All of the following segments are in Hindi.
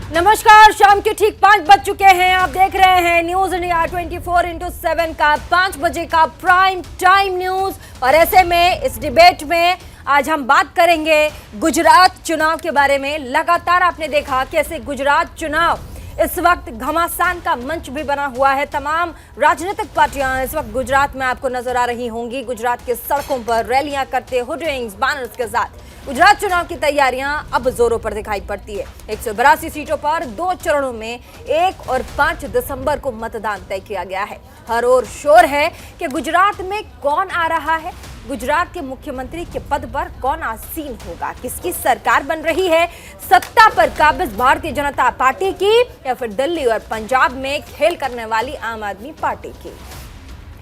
नमस्कार, शाम के ठीक 5 बज चुके हैं। आप देख रहे हैं न्यूज इंडिया 24x7 का 5 बजे का प्राइम टाइम न्यूज। और ऐसे में इस डिबेट में आज हम बात करेंगे गुजरात चुनाव के बारे में। लगातार आपने देखा कैसे गुजरात चुनाव इस वक्त घमासान का मंच भी बना हुआ है। तमाम राजनीतिक पार्टियां इस वक्त गुजरात में आपको नजर आ रही होंगी। गुजरात के सड़कों पर रैलियां करते, होर्डिंग्स, बैनर्स के साथ गुजरात चुनाव की तैयारियां अब जोरों पर दिखाई पड़ती है। 182 सीटों पर 2 चरणों में 1 और 5 दिसंबर को मतदान तय किया गया है। हर ओर शोर है कि गुजरात में कौन आ रहा है, गुजरात के मुख्यमंत्री के पद पर कौन आसीन होगा, किसकी सरकार बन रही है, सत्ता पर काबिज भारतीय जनता पार्टी की या फिर दिल्ली और पंजाब में खेल करने वाली आम आदमी पार्टी की,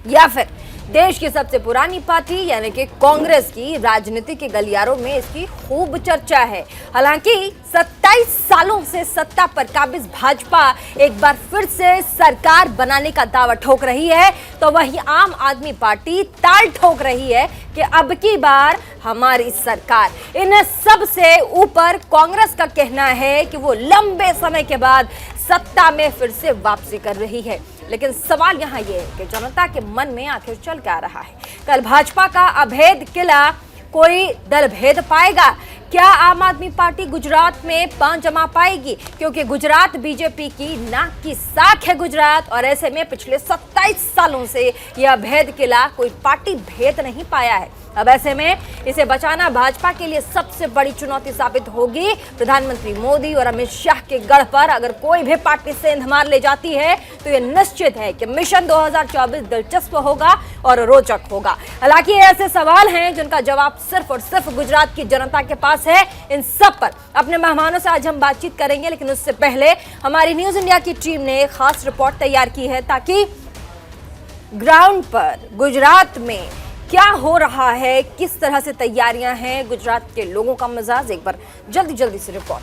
या फिर देश की सबसे पुरानी पार्टी यानी कि कांग्रेस की। राजनीति के गलियारों में इसकी खूब चर्चा है। हालांकि 27 सालों से सत्ता पर काबिज भाजपा एक बार फिर से सरकार बनाने का दावा ठोक रही है, तो वहीं आम आदमी पार्टी ताल ठोक रही है कि अब की बार हमारी सरकार। इन सब से ऊपर कांग्रेस का कहना है कि वो लंबे समय के बाद सत्ता में फिर से वापसी कर रही है। लेकिन सवाल यहाँ ये है कि जनता के मन में आखिर चल क्या रहा है। कल भाजपा का अभेद किला कोई दल भेद पाएगा? क्या आम आदमी पार्टी गुजरात में पांव जमा पाएगी? क्योंकि गुजरात बीजेपी की नाक की साख है गुजरात, और ऐसे में पिछले 27 सालों से यह अभेद किला कोई पार्टी भेद नहीं पाया है। अब ऐसे में इसे बचाना भाजपा के लिए सबसे बड़ी चुनौती साबित होगी। प्रधानमंत्री मोदी और अमित शाह के गढ़ पर अगर कोई भी पार्टी सेंध मार ले जाती है तो यह निश्चित है कि मिशन 2024 दिलचस्प होगा और रोचक होगा। हालांकि ऐसे सवाल हैं जिनका जवाब सिर्फ और सिर्फ गुजरात की जनता के पास है। इन सब पर अपने मेहमानों से आज हम बातचीत करेंगे, लेकिन उससे पहले हमारी न्यूज इंडिया की टीम ने एक खास रिपोर्ट तैयार की है ताकि ग्राउंड पर गुजरात में क्या हो रहा है, किस तरह से तैयारियां हैं, गुजरात के लोगों का मिजाज, एक बार जल्दी से रिपोर्ट।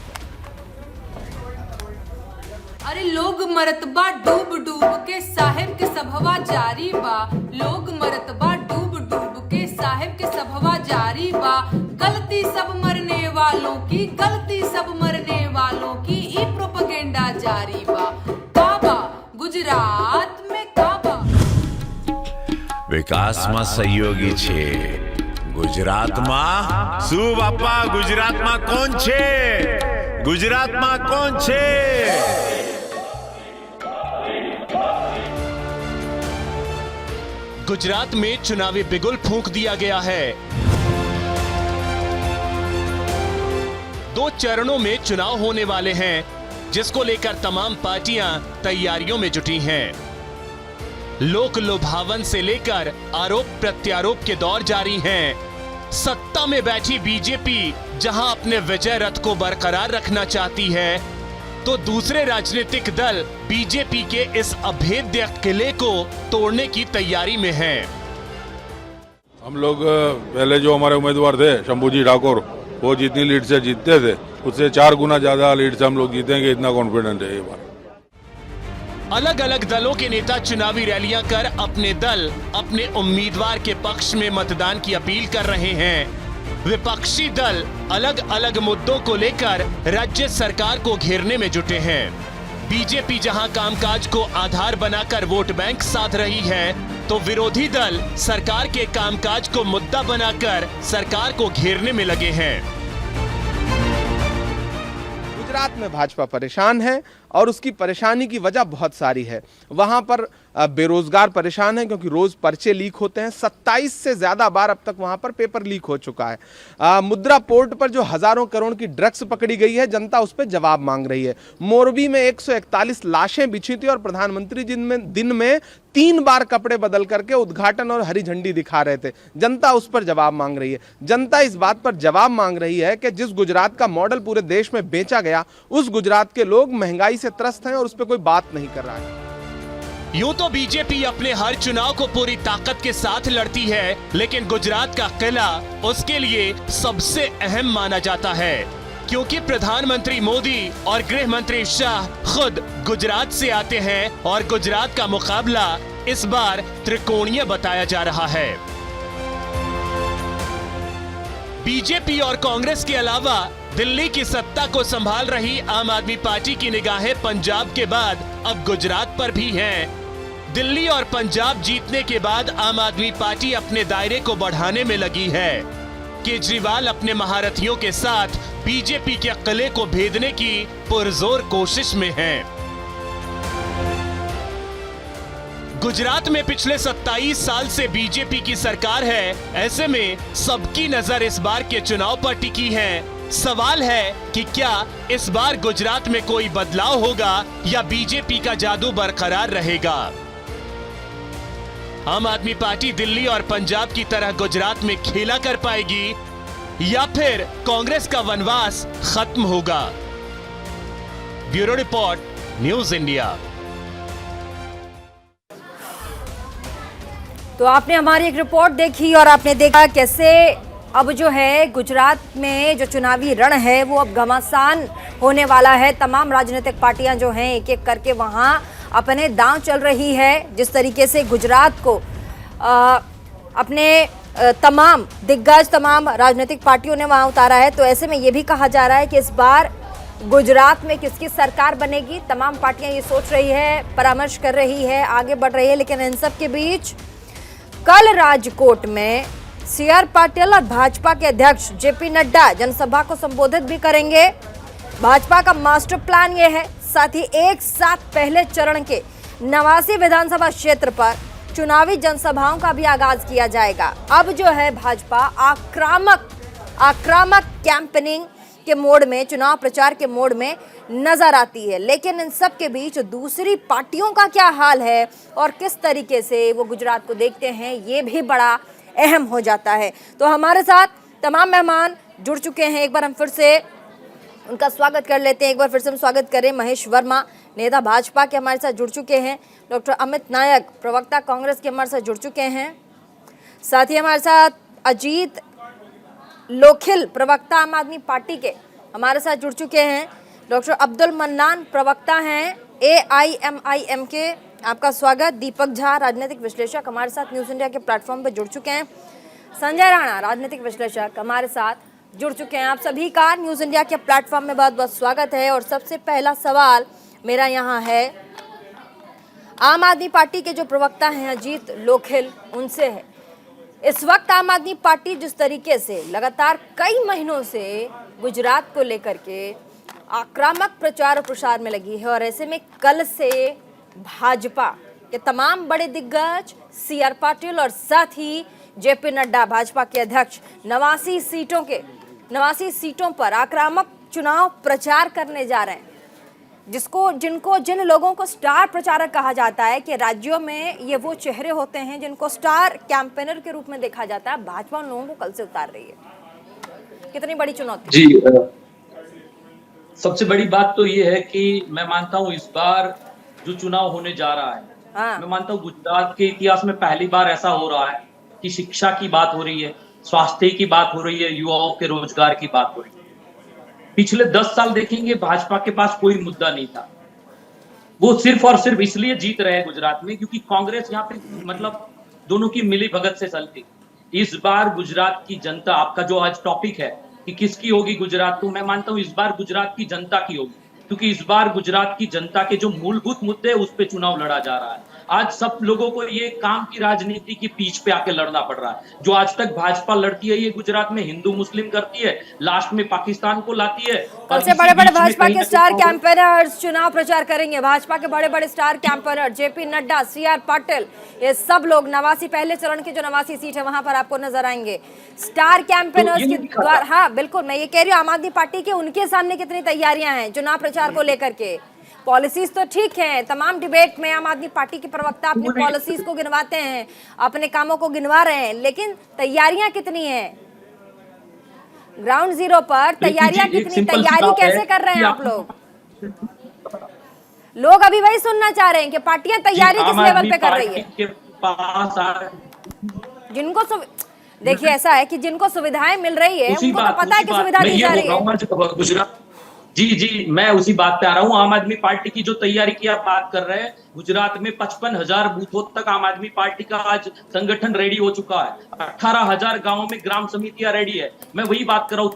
अरे लोग मरतबा डूब डूब के साहिब के सभवा जारी बा। लोग मरतबा डूब डूब के साहिब के सभवा जारी बा। गलती सब मरने वालों की, गलती सब मरने वालों की, ई प्रोपेगेंडा जारी बा। काबा गुजरात में काबा વિકાસમાં સહયોગી છે ગુજરાતમાં શું બાપા ગુજરાતમાં કોણ છે ગુજરાતમાં કોણ છે गुजरात में चुनावी बिगुल फूंक दिया गया है। 2 चरणों में चुनाव होने वाले हैं, जिसको लेकर तमाम पार्टियां तैयारियों में जुटी हैं। लोक लुभावन से लेकर आरोप प्रत्यारोप के दौर जारी हैं। सत्ता में बैठी बीजेपी जहां अपने विजय रथ को बरकरार रखना चाहती है, तो दूसरे राजनीतिक दल बीजेपी के इस अभेद्य किले को तोड़ने की तैयारी में हैं। हम लोग पहले जो हमारे उम्मीदवार थे शंभूजी ठाकुर, वो जितनी लीड से जीतते थे उससे 4 गुना ज्यादा लीड से हम लोग जीतेंगे, इतना कॉन्फिडेंट है ये बार। अलग अलग दलों के नेता चुनावी रैलियां कर अपने दल, अपने उम्मीदवार के पक्ष में मतदान की अपील कर रहे हैं। विपक्षी दल अलग अलग मुद्दों को लेकर राज्य सरकार को घेरने में जुटे हैं। बीजेपी जहां कामकाज को आधार बनाकर वोट बैंक साध रही है, तो विरोधी दल सरकार के कामकाज को मुद्दा बनाकर सरकार को घेरने में लगे हैं। गुजरात में भाजपा परेशान है और उसकी परेशानी की वजह बहुत सारी है। वहां पर बेरोजगार परेशान है क्योंकि रोज पर्चे लीक होते हैं। 27 से ज्यादा बार अब तक वहां पर पेपर लीक हो चुका है। मुद्रा पोर्ट पर जो हजारों करोड़ की ड्रग्स पकड़ी गई है, जनता उस पर जवाब मांग रही है। मोरबी में 141 लाशें बिछी थी और प्रधानमंत्री दिन में 3 बार कपड़े बदल करके उद्घाटन और हरी झंडी दिखा रहे थे। जनता उस पर जवाब मांग रही है। जनता इस बात पर जवाब मांग रही है कि जिस गुजरात का मॉडल पूरे देश में बेचा गया, उस गुजरात के लोग महंगाई से त्रस्त हैं और उस पर कोई बात नहीं कर रहा है। यूं तो बीजेपी अपने हर चुनाव को पूरी ताकत के साथ लड़ती है, लेकिन गुजरात का किला उसके लिए सबसे अहम माना जाता है, क्योंकि प्रधानमंत्री मोदी और गृह मंत्री शाह खुद गुजरात से आते हैं और गुजरात का मुकाबला इस बार त्रिकोणीय बताया जा रहा है। बीजेपी और कांग्रेस के अलावा दिल्ली की सत्ता को संभाल रही आम आदमी पार्टी की निगाहें पंजाब के बाद अब गुजरात पर भी हैं। दिल्ली और पंजाब जीतने के बाद आम आदमी पार्टी अपने दायरे को बढ़ाने में लगी है। केजरीवाल अपने महारथियों के साथ बीजेपी के किले को भेदने की पुरजोर कोशिश में हैं। गुजरात में पिछले 27 साल से बीजेपी की सरकार है। ऐसे में सबकी नजर इस बार के चुनाव पर टिकी है। सवाल है कि क्या इस बार गुजरात में कोई बदलाव होगा या बीजेपी का जादू बरकरार रहेगा। आम आदमी पार्टी दिल्ली और पंजाब की तरह गुजरात में खेला कर पाएगी या फिर कांग्रेस का वनवास खत्म होगा। Bureau report, news India. तो आपने हमारी एक रिपोर्ट देखी और आपने देखा कैसे अब जो है गुजरात में जो चुनावी रण है वो अब घमासान होने वाला है। तमाम राजनीतिक पार्टियां जो हैं एक एक करके वहां अपने दांव चल रही है। जिस तरीके से गुजरात को अपने तमाम दिग्गज तमाम राजनीतिक पार्टियों ने वहां उतारा है, तो ऐसे में ये भी कहा जा रहा है कि इस बार गुजरात में किसकी सरकार बनेगी। तमाम पार्टियां ये सोच रही है, परामर्श कर रही है, आगे बढ़ रही है। लेकिन इन सब के बीच कल राजकोट में CR पाटिल और भाजपा के अध्यक्ष JP नड्डा जनसभा को संबोधित भी करेंगे। भाजपा का मास्टर प्लान ये है, साथ ही एक साथ पहले चरण के 89 विधानसभा क्षेत्र पर चुनावी जनसभाओं का भी आगाज किया जाएगा। अब जो है भाजपा आक्रामक कैंपेनिंग के मोड में, चुनाव प्रचार के मोड में नजर आती है। लेकिन इन सब के बीच दूसरी पार्टियों का क्या हाल है और किस तरीके से वो गुजरात को देखते हैं, ये भी बड़ा अहम हो जाता है। तो हमारे साथ तमाम मेहमान जुड़ चुके हैं। एक बार हम फिर से उनका स्वागत कर लेते हैं। एक बार फिर से हम स्वागत करें महेश वर्मा, नेता भाजपा के हमारे साथ जुड़ चुके हैं। डॉक्टर अमित नायक, प्रवक्ता कांग्रेस के हमारे साथ जुड़ चुके हैं। साथ ही हमारे साथ अजीत लोखिल, प्रवक्ता आम आदमी पार्टी के हमारे साथ जुड़ चुके हैं। डॉक्टर अब्दुल मन्नान, प्रवक्ता हैं AIMIM के, आपका स्वागत। दीपक झा, राजनीतिक विश्लेषक, हमारे साथ न्यूज़ इंडिया के प्लेटफॉर्म पर जुड़ चुके हैं। संजय राणा, राजनीतिक विश्लेषक, हमारे साथ जुड़ चुके हैं। आप सभी का न्यूज़ इंडिया के प्लेटफॉर्म में बहुत बहुत स्वागत है। और सबसे पहला सवाल मेरा यहाँ है, आम आदमी पार्टी के जो प्रवक्ता हैं अजीत लोखिल, उनसे है। इस वक्त आम आदमी पार्टी जिस तरीके से लगातार कई महीनों से गुजरात को लेकर के आक्रामक प्रचार और प्रसार में लगी है, और ऐसे में कल से भाजपा के तमाम बड़े दिग्गज CR पाटिल और साथ ही JP नड्डा, भाजपा के अध्यक्ष, 89 सीटों पर आक्रामक चुनाव प्रचार करने जा रहे हैं। जिन लोगों को स्टार प्रचारक कहा जाता है कि राज्यों में ये वो चेहरे होते हैं जिनको स्टार कैंपेनर के रूप में देखा जाता है, भाजपा उन लोगों को कल से उतार रही है। कितनी बड़ी चुनौती? जी, सबसे बड़ी बात तो ये है कि मैं मानता हूँ इस बार जो चुनाव होने जा रहा है, मैं मानता हूँ गुजरात के इतिहास में पहली बार ऐसा हो रहा है कि शिक्षा की बात हो रही है, स्वास्थ्य की बात हो रही है, युवाओं के रोजगार की बात हो रही है। पिछले 10 साल देखेंगे भाजपा के पास कोई मुद्दा नहीं था। वो सिर्फ और सिर्फ इसलिए जीत रहे हैं गुजरात में क्योंकि कांग्रेस यहाँ पे मतलब दोनों की मिली भगत से चलती। इस बार गुजरात की जनता, आपका जो आज टॉपिक है कि किसकी होगी गुजरात, तो मैं मानता हूँ इस बार गुजरात की जनता की होगी, क्योंकि इस बार गुजरात की जनता के जो मूलभूत मुद्दे हैं उस पे चुनाव लड़ा जा रहा है। आज सब लोगों को ये काम की राजनीति की पीछ पे आके लड़ना पड़ रहा है। जो आज तक भाजपा लड़ती है ये गुजरात में हिंदू मुस्लिम करती है, लास्ट में पाकिस्तान को लाती है। कल से बड़े बड़े भाजपा के स्टार कैंपेनर्स चुनाव प्रचार करेंगे। भाजपा के बड़े बड़े star campaigner JP Nadda, CR Patil, ये सब लोग 89 पहले चरण के जो 89 सीट है वहां पर आपको नजर आएंगे। स्टार कैंपेनर्स के द्वारा, हाँ बिल्कुल, मैं ये कह रही हूँ आम आदमी पार्टी के, उनके सामने कितनी तैयारियां हैं चुनाव प्रचार को लेकर के। पॉलिसीज तो ठीक है, तमाम डिबेट में आम आदमी पार्टी के प्रवक्ता अपनी पॉलिसीज को गिनवाते हैं, अपने कामों को गिनवा रहे हैं, लेकिन तैयारियां कितनी हैं ग्राउंड जीरो पर? तैयारियां कितनी, तैयारी कैसे कर रहे हैं आप लोग? लोग अभी वही सुनना चाह रहे हैं कि पार्टियां तैयारी किस लेवल पे कर रही है। जिनको देखिए ऐसा है कि जिनको सुविधाएं मिल रही है उनको तो पता है कि सुविधा दी जा रही है। जी, मैं उसी बात पे आ रहा हूँ। आम आदमी पार्टी की जो तैयारी की आप बात कर रहे हैं, गुजरात में 55,000 बूथों तक आम आदमी पार्टी का आज संगठन रेडी हो चुका है। 18,000 गांवों में ग्राम समितियां रेडी है। मैं वही बात कर रहा हूँ,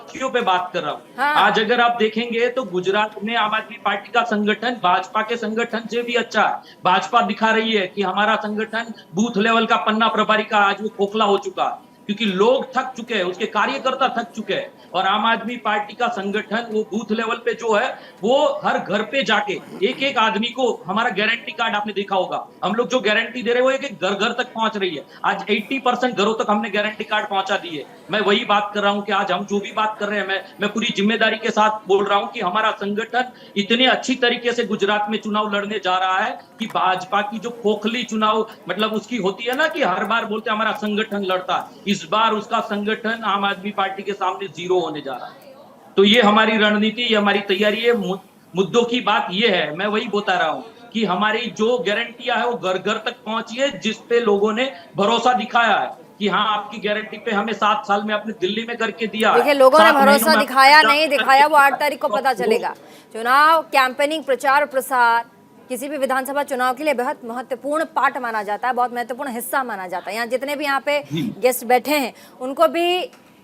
तथ्यों पे बात कर रहा हूँ। हाँ। आज अगर आप देखेंगे तो गुजरात में आम आदमी पार्टी का संगठन भाजपा के संगठन से भी अच्छा है। भाजपा दिखा रही है कि हमारा संगठन बूथ लेवल का पन्ना प्रभारी का आज वो खोखला हो चुका है, क्योंकि लोग थक चुके हैं, उसके कार्यकर्ता थक चुके हैं। और आम आदमी पार्टी का संगठन वो बूथ लेवल पे जो है वो हर घर पे जाके एक एक आदमी को, हमारा गारंटी कार्ड आपने देखा होगा, हम लोग जो गारंटी दे रहे हैं वो एक एक घर घर तक पहुंच रही है। आज 80% घरों तक हमने गारंटी कार्ड पहुंचा दिए। मैं वही बात कर रहा हूं कि आज हम जो भी बात कर रहे हैं, मैं पूरी जिम्मेदारी के साथ बोल रहा हूं कि हमारा संगठन इतने अच्छी तरीके से गुजरात में चुनाव लड़ने जा रहा है कि भाजपा की जो खोखली चुनाव मतलब उसकी होती है ना कि हर बार बोलते हमारा संगठन लड़ता है, इस बार उसका संगठन आम आदमी पार्टी के सामने जीरो होने जा रहा है। तो ये हमारी रणनीति, ये हमारी तैयारी है। मुद्दों की बात ये है, मैं वही बता रहा हूं कि हमारी जो गारंटियां है वो घर घर तक पहुंची है, जिस पे लोगों ने भरोसा दिखाया है कि हाँ आपकी गारंटी पे हमें 7 साल में अपने दिल्ली में करके दिया। देखिए, लोगों ने 7 महीनों भरोसा में दिखाया अपने नहीं करके दिखाया वो 8 दिया। तारीख को पता चलेगा। चुनाव कैंपेनिंग, प्रचार प्रसार किसी भी विधानसभा चुनाव के लिए बहुत महत्वपूर्ण पार्ट माना जाता है, बहुत महत्वपूर्ण हिस्सा माना जाता है। यहाँ जितने भी यहाँ पे गेस्ट बैठे हैं उनको भी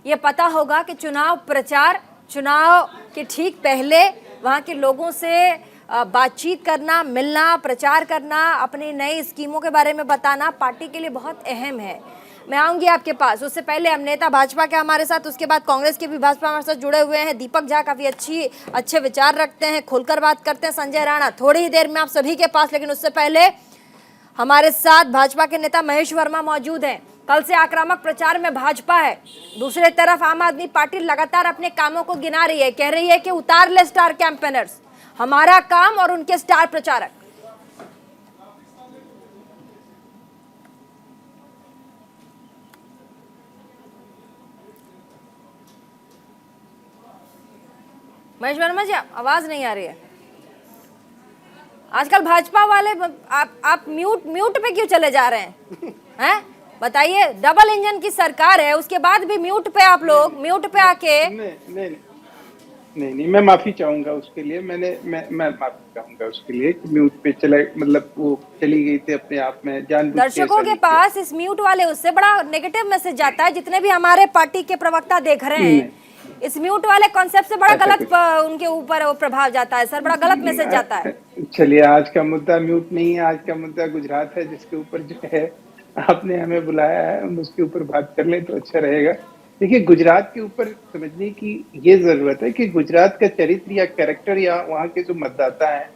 ये पता होगा कि चुनाव प्रचार, चुनाव के ठीक पहले वहाँ के लोगों से बातचीत करना, मिलना, प्रचार करना, अपनी नई स्कीमों के बारे में बताना पार्टी के लिए बहुत अहम है। मैं आऊंगी आपके पास, उससे पहले हम नेता भाजपा के हमारे साथ, उसके बाद कांग्रेस के भी भाजपा हमारे साथ जुड़े हुए हैं। दीपक झा काफी अच्छे विचार रखते हैं, खुलकर बात करते हैं। संजय राणा थोड़ी ही देर में आप सभी के पास, लेकिन उससे पहले हमारे साथ भाजपा के नेता महेश वर्मा मौजूद हैं। कल से आक्रामक प्रचार में भाजपा है, दूसरी तरफ आम आदमी पार्टी लगातार अपने कामों को गिना रही है, कह रही है कि उतार ले स्टार कैंपेनर्स, हमारा काम और उनके स्टार प्रचारक। महेश वर्मा जी, आवाज नहीं आ रही है। आजकल भाजपा वाले आप म्यूट पे क्यों चले जा रहे हैं? बताइए, डबल इंजन की सरकार है, उसके बाद भी म्यूट पे आप लोग, म्यूट पे आके। नहीं, मैं माफी चाहूंगा उसके लिए। मैं माफी चाहूंगा उसके लिए कि म्यूट पे चला, मतलब वो चली गई थी अपने आप में जानबूझ के। दर्शकों के पास इस म्यूट वाले उससे बड़ा नेगेटिव मैसेज जाता है, जितने भी हमारे पार्टी के प्रवक्ता देख रहे हैं, इस म्यूट वाले कॉन्सेप्ट से बड़ा गलत उनके ऊपर वो प्रभाव जाता है सर, बड़ा गलत मैसेज जाता है। चलिए, आज का मुद्दा म्यूट नहीं है, आज का मुद्दा गुजरात है, जिसके ऊपर जो है आपने हमें बुलाया है, हम उसके ऊपर बात कर ले तो अच्छा रहेगा। देखिए, गुजरात के ऊपर समझने की ये जरूरत है कि गुजरात का चरित्र या कैरेक्टर या वहाँ के जो मतदाता है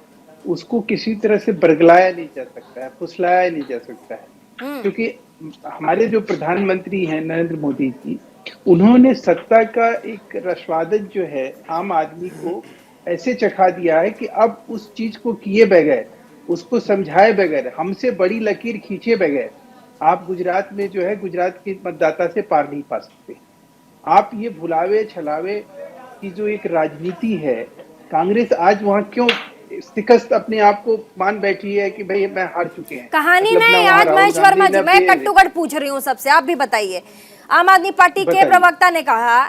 उसको किसी तरह से बरगलाया नहीं जा सकता है, फुसलाया नहीं जा सकता है। क्योंकि हमारे जो प्रधानमंत्री हैं नरेंद्र मोदी जी, उन्होंने सत्ता का एक रसवादन जो है आम आदमी को ऐसे चखा दिया है कि अब उस चीज को किए बगैर, उसको समझाए बगैर, हमसे बड़ी लकीर खींचे बगैर आप गुजरात में जो है गुजरात के मतदाता से पार नहीं पा सकते। आप ये भुलावे छलावे की जो एक राजनीति है, कांग्रेस आज वहाँ क्यों शिकस्त अपने आप को मान बैठी है कि भाई मैं हार चुके हैं। कहानी नहीं आज महेश वर्मा जी, मैं कट्टुकट पूछ रही हूँ सबसे, आप भी बताइए। आम आदमी पार्टी के प्रवक्ता ने कहा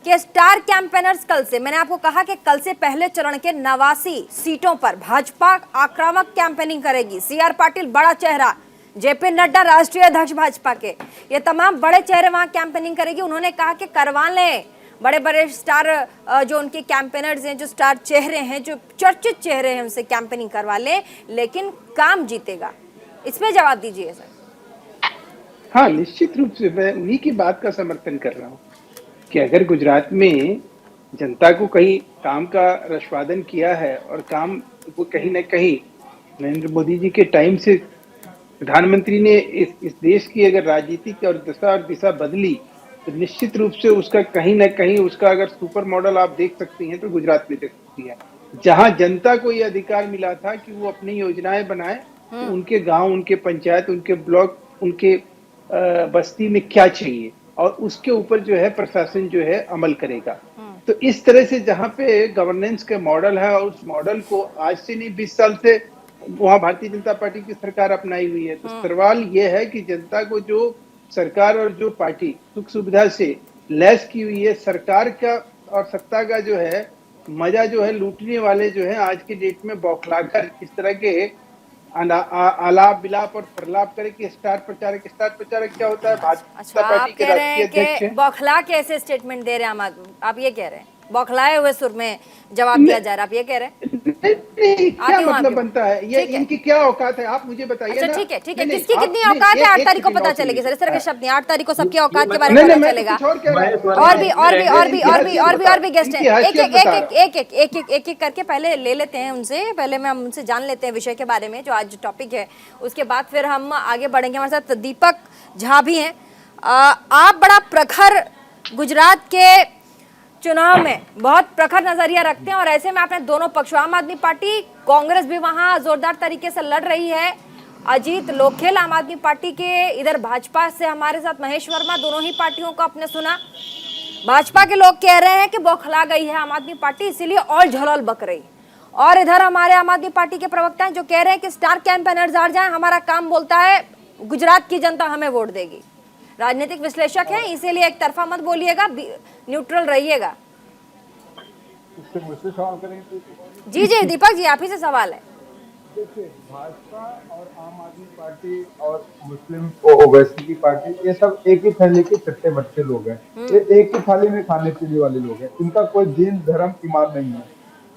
कि स्टार कैंपेनर्स कल से, मैंने आपको कहा कि कल से पहले चरण के 89 सीटों पर भाजपा आक्रामक कैंपेनिंग करेगी। सीआर पाटिल बड़ा चेहरा, जेपी नड्डा राष्ट्रीय अध्यक्ष भाजपा के, ये तमाम बड़े चेहरे वहां कैंपेनिंग करेगी। उन्होंने कहा कि करवा लें, बड़े बड़े स्टार जो उनके कैंपेनर्स हैं, जो स्टार चेहरे हैं, जो चर्चित चेहरे हैं, उनसे कैंपेनिंग करवा लें, लेकिन काम जीतेगा। इसमें जवाब दीजिए सर। हाँ, निश्चित रूप से मैं उन्हीं की बात का समर्थन कर रहा हूँ कि अगर गुजरात में जनता को कहीं काम का रसवादन किया है और काम वो कहीं ना कहीं नरेंद्र मोदी जी के टाइम से प्रधानमंत्री ने इस देश की अगर राजनीतिक और दशा और दिशा बदली, तो निश्चित रूप से उसका कहीं ना कहीं उसका अगर सुपर मॉडल आप देख सकती हैं तो गुजरात में देख सकती है, जहां जनता को ये अधिकार मिला था कि वो अपनी योजनाएं बनाए, तो उनके गांव, उनके पंचायत, उनके ब्लॉक, उनके बस्ती में क्या चाहिए और उसके ऊपर जो है प्रशासन जो है अमल करेगा। तो इस तरह से जहाँ पे गवर्नेंस का मॉडल है और उस मॉडल को आज से नहीं 20 साल से वहाँ भारतीय जनता पार्टी की सरकार अपनाई हुई है। तो सवाल ये है कि जनता को जो सरकार और जो पार्टी सुख सुविधा से लैस की हुई है, सरकार का और सत्ता का जो है मजा जो है लूटने वाले जो है आज के डेट में बौखलाकर इस तरह के आलाप विलाप और प्रलाप करे कि स्टार प्रचारक क्या होता है? भाजपा अच्छा, आप पार्टी के कह रहे राष्ट्रीय हैं अध्यक्ष कि हैं। बौखला के ऐसे स्टेटमेंट दे रहे हैं आम आदमी, आप ये कह रहे हैं बौखलाए हुए सुर में जवाब दिया जा रहा है, आप ये कह रहे हैं? नहीं, क्या आती हूँ मतलब आपके बनता है ये? ठीक है। इनकी क्या औकात है आप मुझे बताइए अच्छा ना। ठीक है, ठीक है, नहीं, किसकी आप- कितनी नहीं, औकात है 8 एक तारीख को सेकंड पता और चलेगी सर, इस तरह के सुनिए। शब्द नहीं, 8 तारीख को सबकी औकात के बारे नहीं में नहीं, पता मैं चलेगा। कुछ और कह रहा हूं। और भी गेस्ट हैं, एक एक करके पहले ले लेते हैं उनसे, पहले मैं उनसे जान लेते हैं विषय के बारे में जो आज टॉपिक है, उसके बाद फिर हम आगे बढ़ेंगे। हमारे साथ दीपक झा भी हैं। आप बड़ा प्रखर गुजरात के चुनाव में बहुत प्रखर नजरिया रखते हैं और ऐसे में आपने दोनों पक्षों, आम आदमी पार्टी कांग्रेस भी वहां जोरदार तरीके से लड़ रही है, अजीत लोखेल आम आदमी पार्टी के, इधर भाजपा से हमारे साथ महेश वर्मा, दोनों ही पार्टियों को आपने सुना। भाजपा के लोग कह रहे हैं कि बौखला गई है आम आदमी पार्टी, इसीलिए और झलौल बक रही, और इधर हमारे आम आदमी पार्टी के प्रवक्ता हैं जो कह रहे हैं कि स्टार कैंपेनर्स आ जाएं, हमारा काम बोलता है गुजरात की जनता हमें वोट देगी। राजनीतिक विश्लेषक हैं, इसीलिए एक तरफा मत बोलिएगा, न्यूट्रल रहिएगा। मुझसे सवाल करेंगे? जी जी दीपक जी, आप ही से सवाल है। देखिए, भाजपा और आम आदमी पार्टी और मुस्लिम ओवैसी की पार्टी, ये सब एक ही थैली के चट्टे बट्टे लोग हैं। ये एक ही थाली में खाने पीने वाले लोग हैं, इनका कोई दीन धर्म ईमान नहीं है।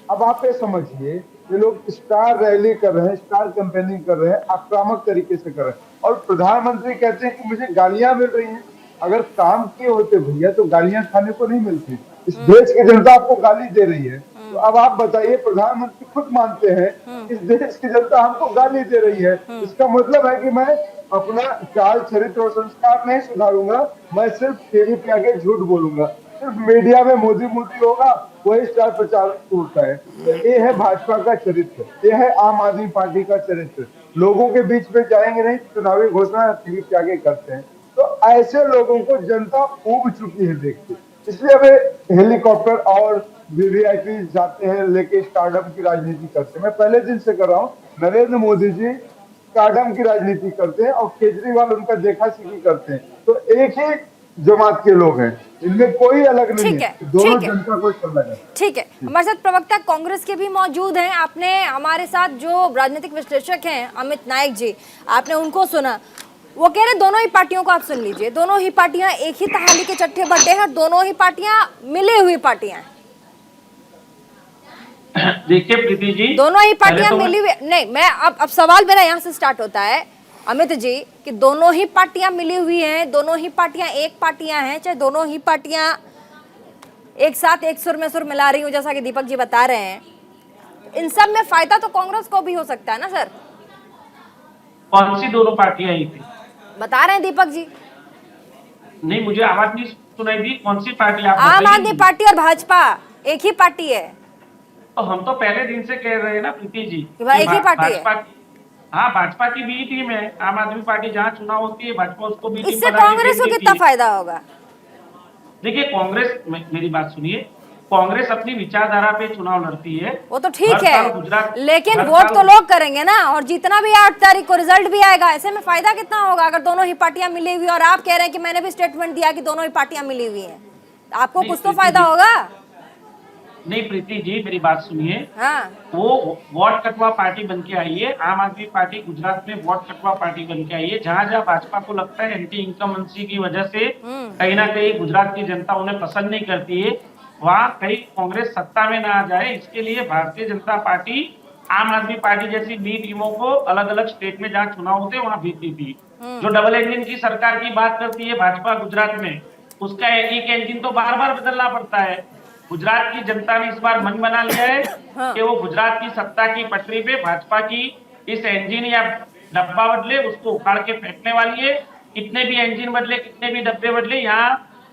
अब आप ये समझिए, ये लोग स्टार रैली कर रहे हैं, स्टार कैंपेनिंग कर रहे हैं, आक्रामक तरीके से कर रहे हैं, और प्रधानमंत्री कहते हैं कि मुझे गालियां मिल रही हैं। अगर काम किए होते भैया तो गालियां खाने को नहीं मिलती। इस देश की जनता आपको गाली दे रही है, तो अब आप बताइए, प्रधानमंत्री खुद मानते हैं इस देश की जनता हमको गाली दे रही है, इसका मतलब है कि मैं अपना चाल चरित्र और संस्कार नहीं सुधारूंगा, मैं सिर्फ टीवी पे आके झूठ बोलूंगा, सिर्फ मीडिया में मोदी मोदी होगा, वही स्टार प्रचार होता है। तो ये है भाजपा का चरित्र, ये है आम आदमी पार्टी का चरित्र। लोगों के बीच में जाएंगे नहीं, चुनावी घोषणा टीवी पे आगे करते हैं। तो ऐसे लोगों को जनता ऊब चुकी है देखते, इसलिए अब हेलीकॉप्टर और वीवीआईपी जाते हैं लेके स्टारडम की राजनीति करते हैं। मैं पहले दिन से कर रहा हूँ, नरेंद्र मोदी जी स्टारडम की राजनीति करते हैं और केजरीवाल उनका देखा सीखी करते हैं। तो एक ही जमात के लोग हैं, इनमें कोई अलग नहीं है, दोनों जनता को अलग है। ठीक है, हमारे साथ प्रवक्ता कांग्रेस के भी मौजूद हैं। आपने हमारे साथ जो राजनीतिक विश्लेषक हैं अमित नायक जी, आपने उनको सुना, वो कह रहे दोनों ही पार्टियों को आप सुन लीजिए, दोनों ही पार्टियां एक ही थाली के चट्टे बट्टे हैं, दोनों ही पार्टियां मिली हुई पार्टियां हैं। देखिए प्रीति जी, दोनों ही पार्टियां मिली हुई नहीं, मैं अब सवाल मेरा यहाँ से स्टार्ट होता है अमित जी कि दोनों ही पार्टियां मिली हुई हैं, दोनों ही पार्टियां एक पार्टियां हैं, चाहे दोनों ही पार्टियां एक साथ एक सुर में सुर मिला रही हूँ, जैसा कि दीपक जी बता रहे हैं, इन सब में फायदा तो कांग्रेस को भी हो सकता है ना सर? कौन सी दोनों पार्टियां आई थी बता रहे हैं दीपक जी? नहीं, मुझे आवाज नहीं सुनाई दी, कौन सी पार्टी आप आम आदमी पार्टी और भाजपा एक ही पार्टी है। तो हम तो पहले दिन से कह रहे हैं ना प्रीति जी, एक ही पार्टी है। हाँ, भाजपा की बी टीम है, आम आदमी पार्टी जहाँ चुनाव होती है भाजपा उसको बी टीम इससे कांग्रेस को कितना फायदा होगा? देखिए, कांग्रेस, मेरी बात सुनिए, कांग्रेस अपनी विचारधारा पे चुनाव लड़ती है, वो तो ठीक है, लेकिन वोट तो लोग करेंगे ना, और जितना भी 8 तारीख को रिजल्ट भी आएगा, ऐसे में फायदा कितना होगा अगर दोनों ही पार्टियां मिली हुई? और आप कह रहे हैं कि मैंने भी स्टेटमेंट दिया कि दोनों ही पार्टियां मिली हुई हैं, आपको कुछ तो फायदा होगा। नहीं प्रीति जी, मेरी बात सुनिए, हाँ, वो वोट कटवा पार्टी बन के आई है, आम आदमी पार्टी गुजरात में वोट कटवा पार्टी बन के आई है। जहां जहां भाजपा को लगता है एंटी इनकमबेंसी की वजह से कहीं ना कहीं गुजरात की जनता उन्हें पसंद नहीं करती है, वहां कहीं कांग्रेस सत्ता में ना आ जाए, इसके लिए भारतीय जनता पार्टी आम आदमी पार्टी जैसी बी टीमों को अलग अलग स्टेट में जहाँ चुनाव होते हैं वहां भेजती थी। जो डबल इंजन की सरकार की बात करती है भाजपा गुजरात में, उसका एक इंजन तो बार बार बदलना पड़ता है। गुजरात की जनता ने इस बार मन बना लिया है कि वो गुजरात की सत्ता की पटरी पे भाजपा की इस इंजन या डब्बा बदले उसको उखाड़ के फेंकने वाली है। कितने भी इंजन बदले, कितने भी डब्बे बदले, यहाँ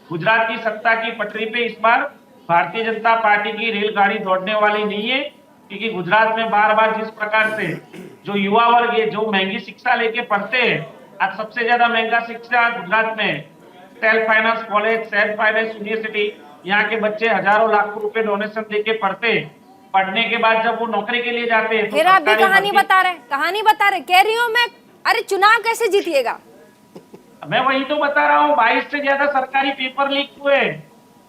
गुजरात की सत्ता की पटरी पे इस बार भारतीय जनता पार्टी की रेलगाड़ी दौड़ने वाली नहीं है, क्योंकि गुजरात में बार बार जिस प्रकार से जो युवा वर्ग है, जो महंगी शिक्षा लेके पढ़ते हैं, आज सबसे ज्यादा महंगा शिक्षा गुजरात में self finance college, self finance university, यहाँ के बच्चे हजारों लाखों रुपए डोनेशन देके पढ़ने के बाद जब वो नौकरी के लिए जाते हैं, फिर आप भी कहानी बता रहे, कह रही हूँ मैं, अरे चुनाव कैसे जीतिएगा? मैं वही तो बता रहा हूँ, 22 से ज्यादा सरकारी पेपर लीक हुए,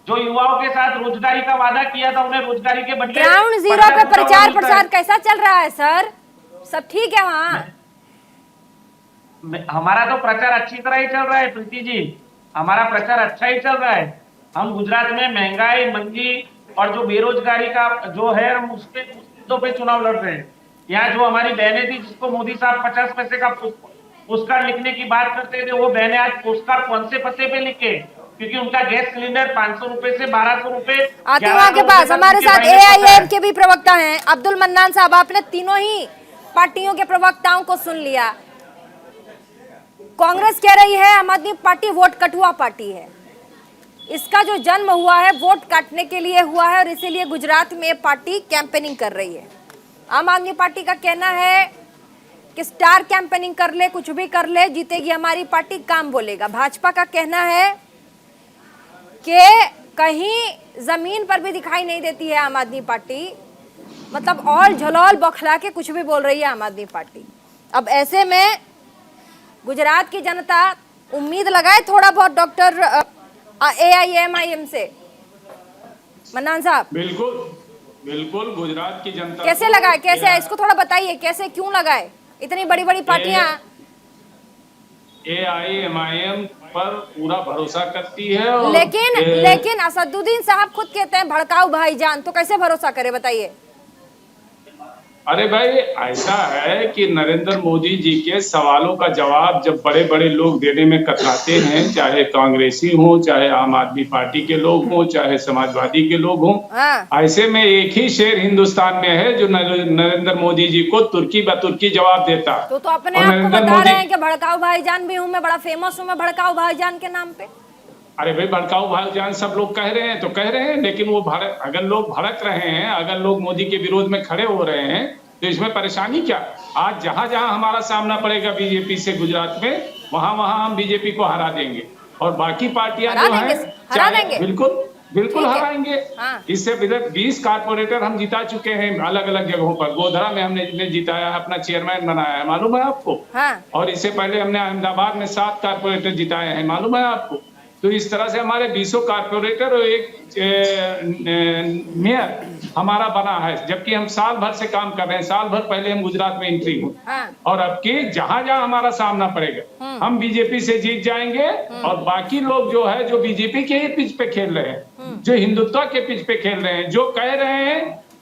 जो युवाओं के साथ रोजगारी का वादा किया था उन्हें रोजगारी के बदले ग्राउंड जीरो पे प्रचार प्रसार कैसा चल रहा है सर? सब ठीक है वहाँ? हमारा तो प्रचार अच्छी तरह ही चल रहा है प्रीति जी, हमारा प्रचार अच्छा ही चल रहा है। हम गुजरात में महंगाई, मंदी और जो बेरोजगारी का जो है, हम उसके मुद्दों पे चुनाव लड़ रहे हैं। यहाँ जो हमारी बहनें थी, जिसको मोदी साहब 50 पैसे का पोस्टकार्ड लिखने की बात करते थे, वो बहनें आज पोस्टकार्ड कौन से पते पे लिखे? क्योंकि उनका गैस सिलेंडर 500 रुपए से 1200 रुपए। आते वहाँ के पास हमारे साथ AIM के भी प्रवक्ता हैं अब्दुल मन्नान साहब। आपने तीनों ही पार्टियों के प्रवक्ताओं को सुन लिया। कांग्रेस कह रही है आम आदमी पार्टी वोट कटुआ पार्टी है, इसका जो जन्म हुआ है वोट काटने के लिए हुआ है और इसीलिए गुजरात में पार्टी कैंपेनिंग कर रही है। आम आदमी पार्टी का कहना है कि स्टार कैंपेनिंग कर ले, कुछ भी कर ले, जीतेगी हमारी पार्टी, काम बोलेगा। भाजपा का कहना है कि कहीं जमीन पर भी दिखाई नहीं देती है आम आदमी पार्टी, मतलब और झलोल बौखला के कुछ भी बोल रही है आम आदमी पार्टी। अब ऐसे में गुजरात की जनता उम्मीद लगाए थोड़ा बहुत डॉक्टर AIM से। मन्नान साहब, बिल्कुल बिल्कुल, गुजरात की जनता कैसे लगाए, कैसे है इसको थोड़ा बताइए, कैसे क्यों लगाए? इतनी बड़ी बड़ी पार्टियां AIM पर पूरा भरोसा करती है और लेकिन असदुद्दीन साहब खुद कहते हैं भड़काऊ भाईजान, तो कैसे भरोसा करे बताइए? अरे भाई, ऐसा है कि नरेंद्र मोदी जी के सवालों का जवाब जब बड़े बड़े लोग देने में कतराते हैं, चाहे कांग्रेसी हो, चाहे आम आदमी पार्टी के लोग हो, चाहे समाजवादी के लोग हो, ऐसे में एक ही शेर हिंदुस्तान में है जो नरेंद्र मोदी जी को तुर्की ब तुर्की जवाब देता। तो अपने आप को बता रहे हैं कि भड़काऊ भाईजान भी हूँ मैं, बड़ा फेमस हूँ मैं भड़काऊ भाईजान के नाम पे। अरे भाई, भड़काऊ भाईजान सब लोग कह रहे हैं तो कह रहे हैं, लेकिन वो अगर लोग भड़क रहे हैं, अगर लोग मोदी के विरोध में खड़े हो रहे हैं, तो इसमें परेशानी क्या? आज जहां जहां हमारा सामना पड़ेगा बीजेपी से गुजरात में, वहां वहां हम बीजेपी को हरा देंगे और बाकी पार्टियां जो हैं बिल्कुल हराएंगे। इससे 20 कारपोरेटर हम जिता चुके हैं अलग अलग जगहों पर। गोधरा में हमने जिताया है, अपना चेयरमैन बनाया है, मालूम है आपको? और इससे पहले हमने अहमदाबाद में 7 कारपोरेटर जिताए हैं, मालूम है आपको? तो इस तरह से हमारे 20 कारपोरेटर और एक मेयर हमारा बना है, जबकि हम साल भर से काम कर रहे हैं। साल भर पहले हम गुजरात में एंट्री हुई और अब के जहां जहां हमारा सामना पड़ेगा हम बीजेपी से जीत जाएंगे। और बाकी लोग जो है, जो बीजेपी के ही पिच पे खेल रहे हैं, जो हिंदुत्व के पिच पे खेल रहे हैं, जो कह रहे हैं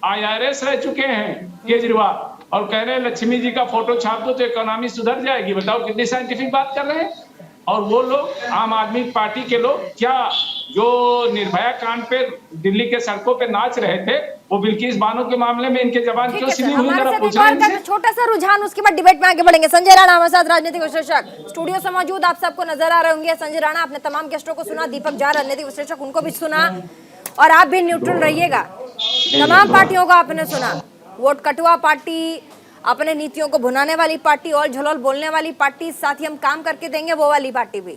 IRS रह चुके हैं केजरीवाल और कह रहे हैं लक्ष्मी जी का फोटो छाप दो तो इकोनॉमी सुधर जाएगी। बताओ कितनी साइंटिफिक बात कर रहे हैं। और वो लोग आम आदमी पार्टी के लोग क्या, जो निर्भया कांड पे दिल्ली के सड़कों पे नाच रहे थे, वो बिल्किस बानो के मामले में इनके जवान क्यों सीधी हुई? जरा पूछ रहे हैं। छोटा सा रुझान, उसके बाद डिबेट में आगे बढ़ेंगे। संजय राणा हमारे साथ, राजनीतिक विश्लेषक, स्टूडियो से मौजूद, आप सबको नजर आ रहे होंगे। संजय राणा, आपने तमाम गेस्टों को सुना, दीपक झा राजनीतिक विश्लेषक, उनको भी सुना, और आप भी न्यूट्रल रहिएगा। तमाम पार्टियों को आपने सुना। वोट कटुआ पार्टी, अपने नीतियों को भुनाने वाली पार्टी और झलोल बोलने वाली पार्टी, साथ ही हम काम करके देंगे वो वाली पार्टी भी।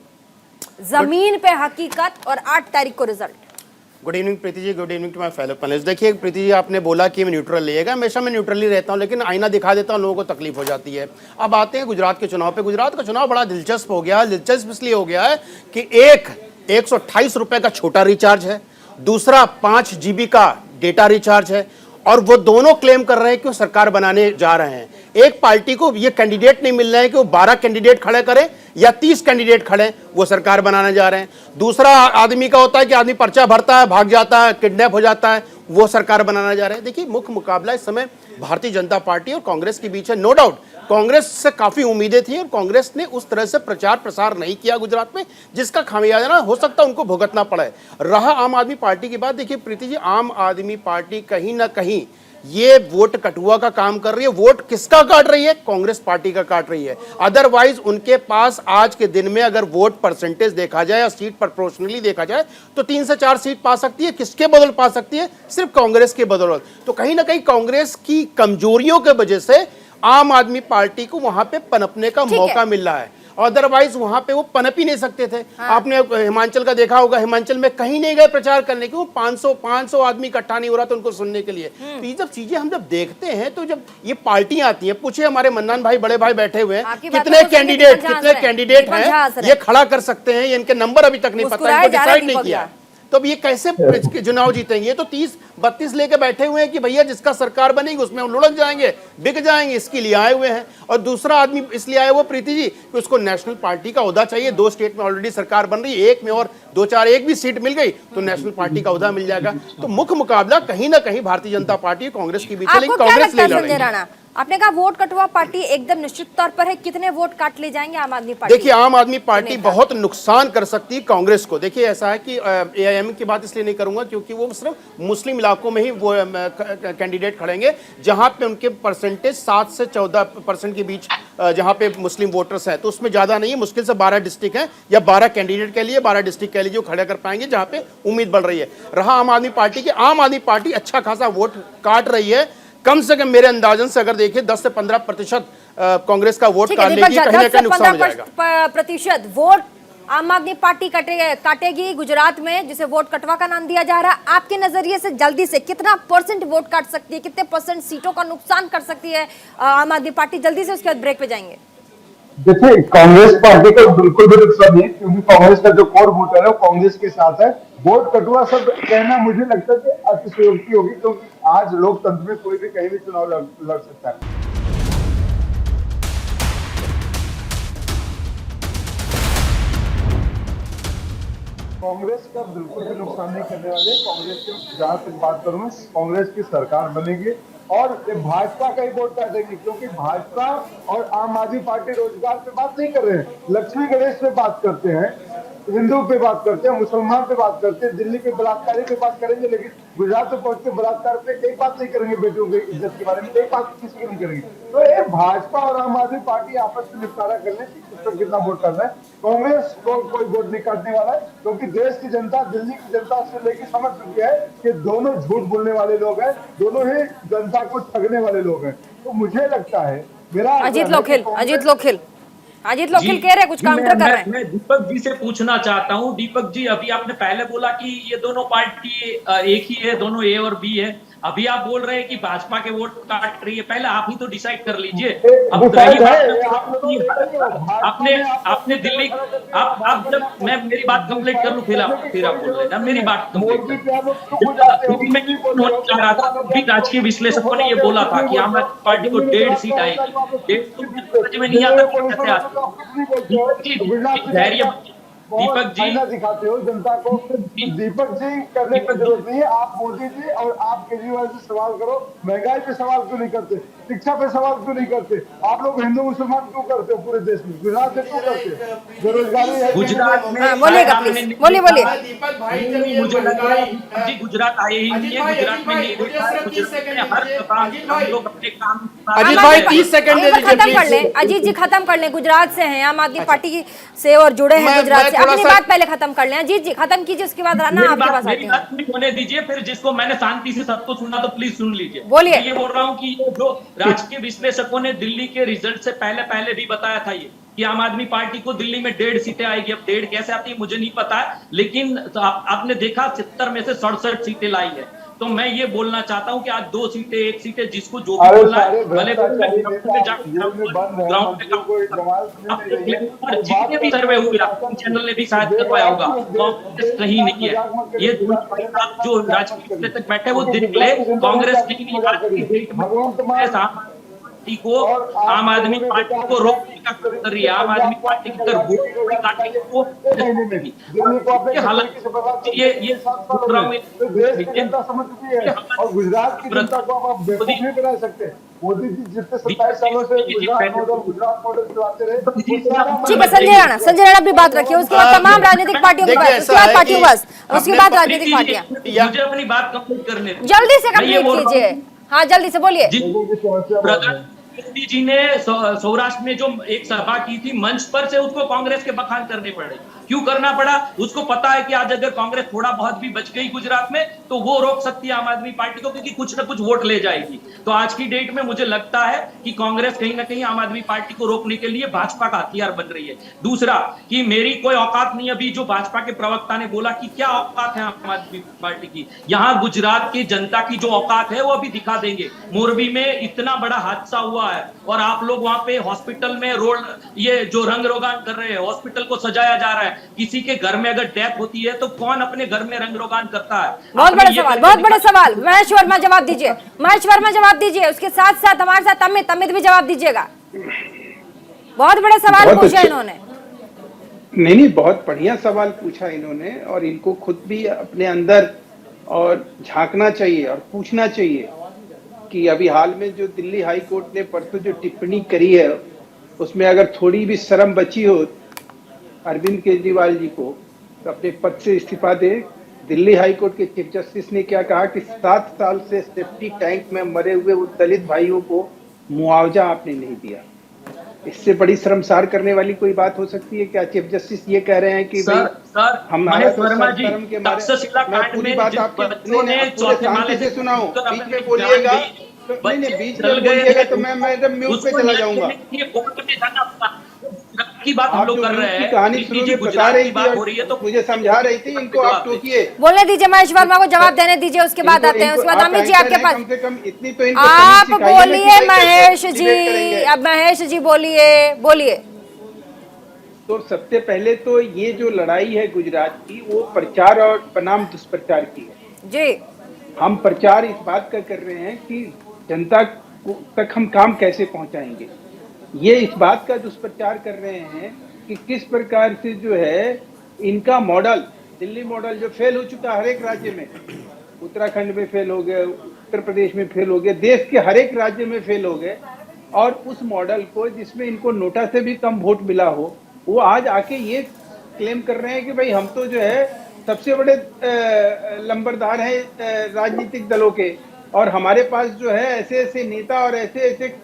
जमीन पे हकीकत और 8 तारीख को result. Good evening Preeti ji, good evening to my fellow panelist. देखिए प्रीति जी, आपने बोला कि मैं न्यूट्रल रहिएगा, हमेशा मैं न्यूट्रल ही रहता हूं, लेकिन आईना दिखा देता हूं, लोगों को तकलीफ हो जाती है। अब आते हैं गुजरात के चुनाव पे। गुजरात का चुनाव बड़ा दिलचस्प हो गया है। दिलचस्प इसलिए हो गया है कि 128 रुपए का छोटा रिचार्ज है, दूसरा 5 GB का डेटा रिचार्ज है, और वो दोनों क्लेम कर रहे हैं कि वो सरकार बनाने जा रहे हैं। एक पार्टी को ये कैंडिडेट नहीं मिल रहे हैं कि वो 12 कैंडिडेट खड़े करें या 30 कैंडिडेट खड़े, वो सरकार बनाने जा रहे हैं। दूसरा आदमी का होता है कि आदमी पर्चा भरता है, भाग जाता है, किडनैप हो जाता है, वो सरकार बनाने जा रहे हैं। देखिए, मुख्य मुकाबला इस समय भारतीय जनता पार्टी और कांग्रेस के बीच है। नो डाउट कांग्रेस से काफी उम्मीदें थी और कांग्रेस ने उस तरह से प्रचार प्रसार नहीं किया गुजरात में, जिसका खामियाजा हो सकता है उनको भुगतना पड़े। रहा आम आदमी पार्टी की बात, देखिए प्रीति जी, आम आदमी पार्टी कहीं ना कहीं ये वोट कटुआ का काम कर रही है। वोट किसका काट रही है? कांग्रेस पार्टी का काट रही है। अदरवाइज उनके पास आज के दिन में अगर वोट परसेंटेज देखा जाए या सीट प्रोपोर्शनली देखा जाए तो 3 से 4 सीट पा सकती है। किसके बदौलत पा सकती है? सिर्फ कांग्रेस के बदौलत। तो कहीं ना कहीं कांग्रेस की कमजोरियों के वजह से आम आदमी पार्टी को वहां पे पनपने का मौका मिल रहा है, अदरवाइज वहां पे वो पनप ही नहीं सकते थे। आपने हिमाचल का देखा होगा, हिमाचल में कहीं नहीं गए प्रचार करने के, वो 500 आदमी इकट्ठा नहीं हो रहा था उनको सुनने के लिए। तो ये जब चीजें हम जब देखते हैं, तो जब ये पार्टियां आती हैं, पूछे हमारे मन्नान भाई, बड़े भाई बैठे हुए हैं, कितने कैंडिडेट हैं ये खड़ा कर सकते हैं, इनके नंबर अभी तक नहीं पता, इनको डिसाइड नहीं किया। तो अब ये कैसे चुनाव जीतेंगे? ये तो 30-32 लेके बैठे हुए हैं कि भैया जिसका सरकार बनेगी उसमें हम लुढ़क जाएंगे, बिक जाएंगे, इसके लिए आए हुए हैं। और दूसरा आदमी इसलिए आया हुआ प्रीति जी कि उसको नेशनल पार्टी का ओहदा चाहिए। 2 स्टेट में ऑलरेडी सरकार बन रही है, एक में और 2-4 एक भी सीट मिल गई तो नेशनल पार्टी का ओहदा मिल जाएगा। तो मुख्य मुकाबला कहीं ना कहीं भारतीय जनता पार्टी कांग्रेस के बीच है, लेकिन कांग्रेस ले लड़ेगी। आपने कहा वोट कटवा पार्टी एकदम निश्चित तौर पर है, कितने वोट काट ले जाएंगे आम आदमी पार्टी? देखिए, आम आदमी पार्टी बहुत नुकसान कर सकती है कांग्रेस को। देखिए, ऐसा है कि एआईएम की बात इसलिए नहीं करूंगा क्योंकि वो सिर्फ मुस्लिम इलाकों में ही वो कैंडिडेट खड़ेंगे जहां पे उनके परसेंटेज 7 से 14% के बीच जहां पे मुस्लिम वोटर्स हैं, तो उसमें ज्यादा नहीं है। मुश्किल से 12 डिस्ट्रिक्ट हैं या 12 कैंडिडेट के लिए 12 डिस्ट्रिक्ट के लिए जो खड़ा कर पाएंगे जहां पे उम्मीद बढ़ रही है। रहा आम आदमी पार्टी की, आम आदमी पार्टी अच्छा खासा वोट काट रही है। कम से कम मेरे अंदाजन से अगर देखिए 10 से 15% कांग्रेस का वोट काट लेगी, कहीं ना कहीं नुकसान हो जाएगा। प्रतिशत वोट आम आदमी पार्टी काटेगी गुजरात में, जिसे वोट कटवा का नाम दिया जा रहा है। आपके नजरिए से जल्दी से कितना परसेंट वोट काट सकती है, कितने परसेंट सीटों का नुकसान कर सकती है आम आदमी पार्टी? जल्दी से उसके बाद ब्रेक पे जाएंगे। देखिए, कांग्रेस पार्टी का बिल्कुल भी नुकसान नहीं, क्योंकि कांग्रेस का जो कोर वोटर है वो कांग्रेस के साथ है। वोट कटुआ सब कहना मुझे लगता है कि अतिशयोक्ति होगी, क्योंकि आज लोकतंत्र में कोई भी कहीं भी चुनाव लड़ सकता है। कांग्रेस का बिल्कुल भी नुकसान नहीं करने वाले। कांग्रेस की जहां तक बात करूं, कांग्रेस की सरकार बनेगी और भाजपा का ही वोट काटेगी, क्योंकि भाजपा और आम आदमी पार्टी रोजगार पे बात नहीं कर रहे हैं, लक्ष्मी गणेश पे बात करते हैं, हिंदू पे बात करते हैं, मुसलमान पे बात करते हैं, दिल्ली के बलात्कारी पे बात करेंगे, लेकिन गुजरात में पहुंच के बलात्कार पे एक बात नहीं करेंगे, बेटियों की इज्जत के बारे में एक बात किसी की नहीं करेंगे। तो ये भाजपा और आम आदमी पार्टी आपस में निपटारा कर लें कि किस पर कितना वोट करना है। कांग्रेस को कोई वोट नहीं काटने वाला है, क्योंकि देश की जनता, दिल्ली की जनता से लेकर समझ चुकी है कि दोनों झूठ बोलने वाले लोग हैं, दोनों ही जनता को ठगने वाले लोग हैं। तो मुझे लगता है मेरा अजीत लोखिल कह रहे कुछ काउंटर कर रहे हैं। मैं दीपक जी से पूछना चाहता हूं। दीपक जी, अभी आपने पहले बोला कि ये दोनों पार्टी एक ही है, दोनों ए और बी है। अभी आप बोल रहे हैं कि भाजपा के वोट काट रही है। पहले आप ही तो डिसाइड कर लीजिए। अब रही बात, आपने दिल्ली, आप जब मैं मेरी बात कंप्लीट कर लूं फिर आप बोल रहे हैं। मेरी बात कंप्लीट कर रहा था, राजकीय विश्लेषकों ने ये बोला था कि आम आदमी पार्टी को 1.5 सीट आएगी। 1.5 में नहीं आता, कैसे आता? धैर्य दीपक जी दिखाते हो जनता को। दीपक जी करने की जरूरत नहीं है। आप मोदी जी और आप केजरीवाल से सवाल करो, महंगाई पे सवाल क्यों नहीं करते, शिक्षा पे सवाल क्यों नहीं करते? आप लोग हिंदू मुसलमान क्यों करते हो पूरे देश में? गुजरात में क्यों करते? बेरोजगारी है गुजरात में। बोलिएगा प्लीज, बोलिए। मुझे लग रहा है जी गुजरात आए ही नहीं है। गुजरात में नहीं हर लोग अपने काम। अजीत भाई 30 सेकंड दे दीजिए खत्म कर ले। अजीत जी खत्म कर ले। गुजरात से हैं, आम आदमी पार्टी से और जुड़े हैं गुजरात से। अपनी बात पहले खत्म कर लें। अजीत जी खत्म कीजिए, उसके बाद राना आपके पास आते हैं। मेरी होने दीजिए, फिर जिसको मैंने शांति से सबको सुना तो प्लीज सुन लीजिए। बोलिए। ये बोल रहा हूँ कि जो राजकीय विश्लेषकों ने दिल्ली के रिजल्ट से पहले भी बताया था ये कि आम आदमी पार्टी को दिल्ली में 1.5 सीटें आएगी। अब 1.5 कैसे आती है मुझे नहीं पता है, लेकिन तो आपने देखा 70 में से 67 सीटें लाई है। तो मैं ये बोलना चाहता हूँ कि आज 2 सीटें 1 सीटें जिसको जो भी बोलना है, भले ग्राउंड पे जितने भी सर्वे हुए चैनल ने भी शायद करवाया होगा, कांग्रेस कहीं नहीं है। ये जो राजकीय तक बैठे वो देख ले, कांग्रेस नहीं को आम आदमी पार्टी को रोकने का कर रही है। आम आदमी पार्टी की तरफ वोट काटने को हालांकि ये बोल रहा हूँ और गुजरात की जनता को आप बेवकूफ नहीं बना सकते। मोदी जी जितने 27 सालों से गुजरात मॉडल चलाते रहे। ठीक है, संजय राणा भी बात रखिए, उसके बाद तमाम राजनीतिक पार्टियों की बात, उसके बाद पार्टियों बस, उसके बाद राजनीतिक पार्टियां। मुझे अपनी बात कंप्लीट करने जल्दी से कंप्लीट कीजिए। हाँ जल्दी से बोलिए। मोदी जी ने सौराष्ट्र में जो एक सभा की थी मंच पर से, उसको कांग्रेस के बखान करने पड़े। क्यों करना पड़ा? उसको पता है कि आज अगर कांग्रेस थोड़ा बहुत भी बच गई गुजरात में तो वो रोक सकती है आम आदमी पार्टी को, क्योंकि कुछ ना कुछ वोट ले जाएगी। तो आज की डेट में मुझे लगता है कि कांग्रेस कहीं ना कहीं आम आदमी पार्टी को रोकने के लिए भाजपा का हथियार बन रही है। दूसरा कि मेरी कोई औकात नहीं, अभी जो भाजपा के प्रवक्ता ने बोला कि क्या औकात है आम आदमी पार्टी की, यहाँ गुजरात की जनता की जो औकात है वो अभी दिखा देंगे। मोरबी में इतना बड़ा हादसा हुआ है और आप लोग वहां पे हॉस्पिटल में रोड ये जो रंग रोगान कर रहे हैं, हॉस्पिटल को सजाया जा रहा है, किसी के घर में अगर डेथ होती है तो कौन अपने घर में रंग रोगान करता है? बहुत बड़ा सवाल, बहुत बड़ा सवाल। महेश वर्मा जवाब दीजिए, महेश वर्मा जवाब दीजिए, उसके साथ साथ हमारे साथ अमित भी जवाब दीजिएगा। बहुत बड़ा सवाल पूछा इन्होंने। नहीं, बहुत बढ़िया सवाल पूछा इन्होंने, और इनको खुद भी अपने अंदर और झांकना चाहिए और पूछना चाहिए कि अभी हाल में जो दिल्ली हाई कोर्ट ने परसों जो टिप्पणी करी है उसमें अगर थोड़ी भी शर्म बची हो अरविंद केजरीवाल जी को तो अपने पद से इस्तीफा दे। दिल्ली हाई कोर्ट के चीफ जस्टिस ने क्या कहा कि 7 साल से सेफ्टी टैंक में मरे हुए उन दलित भाइयों को मुआवजा आपने नहीं दिया। इससे बड़ी शर्मसार करने वाली कोई बात हो सकती है क्या? चीफ जस्टिस ये कह रहे हैं कि सर हमारा महेश वर्मा जी, तक्षशिला कांड में जिन बच्चों ने चौथे माले से सुनाओ, बीच में बोलिएगा नहीं, बीच में बोलिएगा तो मैं म्यूट पे चला जाऊंगा। की बात हम लोग कर रहे हैं, कहानी शुरू में बता रही थी, तो मुझे समझा रही थी, इनको आप टोकिए। बोलने दीजिए महेश वर्मा को, जवाब देने दीजिए, उसके बाद आते हैं। उसके बाद अमित जी आपके पास, कम से कम इतनी तो आप बोलिए महेश जी, अब महेश जी बोलिए। तो सबसे पहले तो ये जो लड़ाई है गुजरात की, वो प्रचार और बनाम दुष्प्रचार की है जी। हम प्रचार इस बात का कर रहे हैं कि जनता तक हम काम कैसे पहुंचाएंगे। ये इस बात का दुष्प्रचार कर रहे हैं कि किस प्रकार से जो है इनका मॉडल, दिल्ली मॉडल जो फेल हो चुका हर एक राज्य में, उत्तराखंड में फेल हो गए, उत्तर प्रदेश में फेल हो गए, देश के हर एक राज्य में फेल हो गए, और उस मॉडल को जिसमें इनको नोटा से भी कम वोट मिला हो, वो आज आके ये क्लेम कर रहे हैं कि भाई हम तो जो है सबसे बड़े लंबरदार हैं राजनीतिक दलों के, और हमारे पास जो है ऐसे ऐसे नेता और ऐसे ऐसे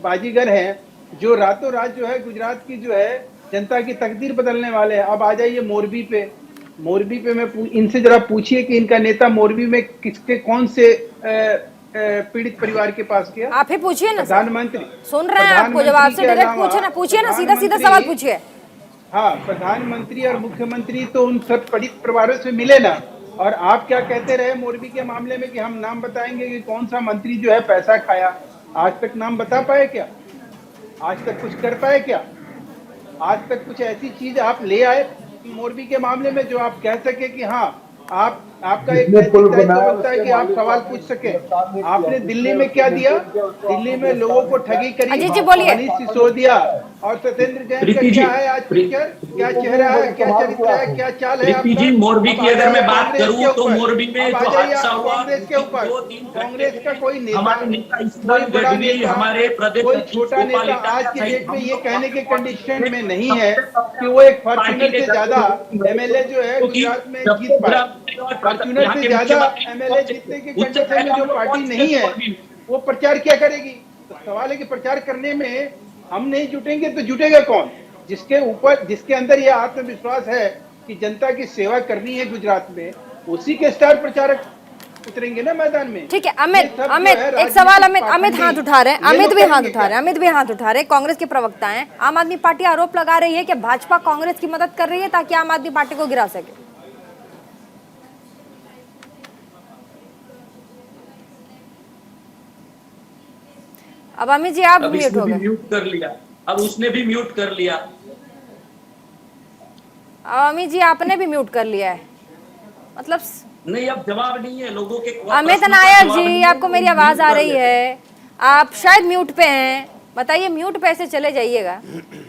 बाजीगर हैं जो रातों रात जो है गुजरात की जो है जनता की तकदीर बदलने वाले हैं। अब आ जाइए मोरबी पे मैं इनसे जरा पूछिए कि इनका नेता मोरबी में किसके कौन से पीड़ित परिवार के पास गया? आप ही पूछिए ना, प्रधानमंत्री सुन रहे हैं आपको, जब आपसे डायरेक्ट पूछिए ना, सीधा सवाल पूछिए। हाँ, प्रधानमंत्री और मुख्यमंत्री तो उन सब पीड़ित परिवारों से मिले ना, और आप क्या कहते रहे मोरबी के मामले में कि हम नाम बताएंगे कि कौन सा मंत्री जो है पैसा खाया। आज तक नाम बता पाए क्या? आज तक कुछ कर पाए क्या? आज तक कुछ ऐसी चीज आप ले आए मोरबी के मामले में जो आप कह सके कि हाँ आपका एक बनता है कि आप सवाल पूछ सके। आपने दिल्ली में क्या दिया? दिल्ली में लोगों को ठगी करी, मनीष सिसोदिया और सत्येंद्र जैन का क्या है आज पिक्चर, क्या चेहरा है, क्या चरित्र है, क्या चाल है? प्रीति जी, मोरबी की अगर मैं बात करूं तो मोरबी में जो हादसा हुआ, कांग्रेस के ऊपर, कांग्रेस का कोई नेता, हमारे बड़ा नेता, हमारे प्रदेश कोई छोटा नेता आज की डेट में ये कहने के कंडीशन में नहीं है कि वो एक फॉर्च्यूनर से ज्यादा एमएलए जो है गुजरात में जीत पाए। फॉर्च्यूनर से ज्यादा एमएलए जीतने के कंडीशन में जो पार्टी नहीं है वो प्रचार क्या करेगी? तो सवाल है कि प्रचार करने में हम नहीं जुटेंगे तो जुटेगा कौन? जिसके अंदर ये आत्मविश्वास है कि जनता की सेवा करनी है गुजरात में, उसी के स्टार प्रचारक उतरेंगे ना मैदान में। ठीक है अमित एक सवाल, अमित हाथ उठा रहे हैं, अमित भी हाथ उठा रहे हैं। कांग्रेस के प्रवक्ता हैं, आम आदमी पार्टी आरोप लगा रही है कि भाजपा कांग्रेस की मदद कर रही है ताकि आम आदमी पार्टी को गिरा सके। अब अमित जी आप म्यूट हो गए। म्यूट कर लिया, अब उसने भी म्यूट कर लिया। अमित जी आपने भी म्यूट कर लिया है, मतलब नहीं, अब जवाब नहीं है लोगों के। अमित नायक जी, आपको मेरी आवाज आ रही है? आप शायद म्यूट पे हैं, बताइए म्यूट पे से चले जाइएगा।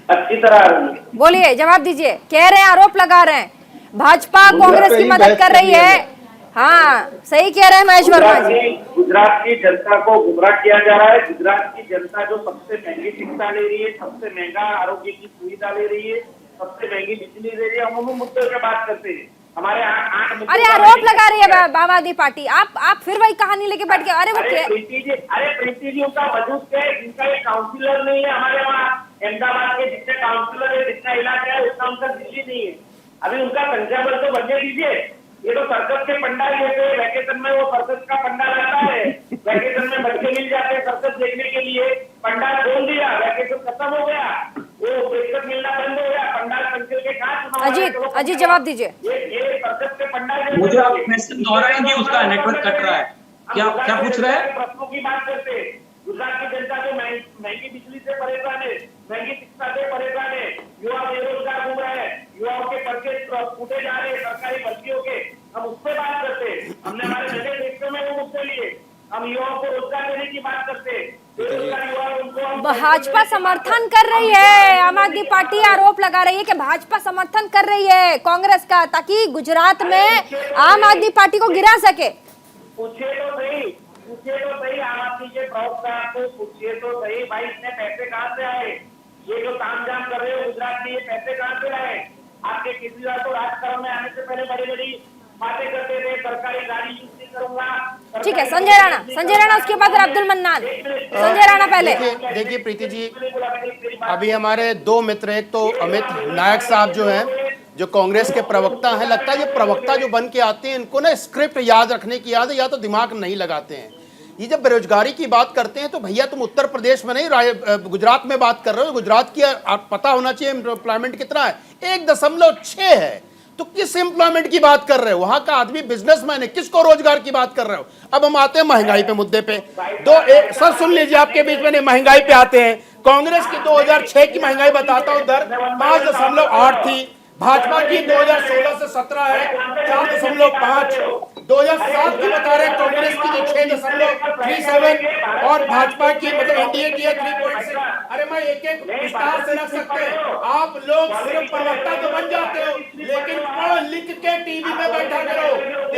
अच्छी तरह बोलिए, जवाब दीजिए। कह रहे हैं, आरोप लगा रहे हैं भाजपा कांग्रेस की मदद कर रही है। हाँ, सही कह रहे हैं महेश वर्मा जी। गुजरात की जनता को गुमराह किया जा रहा है। गुजरात की जनता जो सबसे महंगी शिक्षा ले रही है, सबसे महंगा आरोग्य की सुविधा ले रही है, सबसे महंगी बिजली ले रही है, हम उन मुद्दों पे बात करते हैं। हमारे अरे आरोप लगा रही है आम आदमी पार्टी। आप फिर वही कहानी लेके बैठ गए। अरे प्रीति जी का वजूद क्या है? जिनका एक काउंसिलर नहीं है हमारे वहाँ अहमदाबाद के, जितने काउंसिलर है, जितना इलाका है उतना उनका दिल्ली नहीं है। अभी उनका संख्याबल तो बढ़ने दीजिए। ये तो सर्कस के पंडा लेते हैं, वैकेशन में वो सर्कस का पंडा रहता है, वैकेशन में बच्चे मिल जाते हैं सर्कस देखने के लिए। पंडा खोल दिया, वैकेशन खत्म हो गया, वो प्रेक्षक मिलना बंद हो गया, पंडा संख्या के कहा। अजीत जवाब दीजिए। ये सर्कस के पंडा मुझे आप क्वेश्चन दोहराएंगे, उसका नेटवर्क कट रहा है। क्या पूछ रहे हैं? प्रश्नों की बात करते हैं। गुजरात की जनता जो महंगी बिजली से परेशान है, महंगी शिक्षा से परेशान है, युवा बेरोजगार घूम रहे हैं, युवाओं के पर्चे फूटे जा रहे हैं सरकारी भर्तियों के, हम उस पर बात करते। हमने हमारे बजट एक्ट में वो मुद्दे लिए, हम युवाओं को रोजगार देने की बात करते। बेरोजगार युवा उनको हम भाजपा समर्थन कर रही है, आम आदमी पार्टी आरोप लगा रही है कि भाजपा समर्थन कर रही है कांग्रेस का, ताकि गुजरात में आम आदमी पार्टी को गिरा सके। पूछिए तो सही आम आदमी के प्रवक्ता को पूछिए तो सही, भाई इतने पैसे कहाँ से आए? ये जो तामझाम कर रहे हो गुजरात में, ये पैसे कहाँ से आए? आपके केजरीवाल तो राजकारण में आने से पहले बड़ी बड़ी बातें करते थे, सरकारी गाड़ी यूज नहीं करूंगा। ठीक है, संजय राणा उसके बाद अब्दुल मन्नान। संजय राणा पहले। देखिए प्रीति जी, अभी हमारे दो मित्र, एक तो अमित नायक साहब जो हैं, जो कांग्रेस के प्रवक्ता हैं, लगता है ये प्रवक्ता जो बन के आते हैं इनको ना स्क्रिप्ट याद रखने की याद है, या तो दिमाग नहीं लगाते हैं। ये जब बेरोजगारी की बात करते हैं तो भैया तुम उत्तर प्रदेश में नहीं गुजरात में बात कर रहे हो। गुजरात की पता होना चाहिए एम्प्लॉयमेंट कितना है, 1.6 है। तो किस एम्प्लॉयमेंट की बात कर रहे हो? वहां का आदमी बिजनेसमैन है, किसको रोजगार की बात कर रहे हो? अब हम आते हैं महंगाई पे मुद्दे पे। सर सुन लीजिए, आपके बीच में नहीं, महंगाई पे आते हैं। कांग्रेस की 2006 की महंगाई बताता हूं, दर 5.8 थी। भाजपा की 2016 से 17 है, 4.5। 2007 की बता रहे हैं कांग्रेस की जो 6.37 और भाजपा की मतलब एनडीए की है 3.6। अरे मैं एक एक विस्तार से रख सकते हैं। आप लोग सिर्फ प्रवक्ता तो बन जाते हो, लेकिन पढ़ लिख के टीवी में बैठा करो।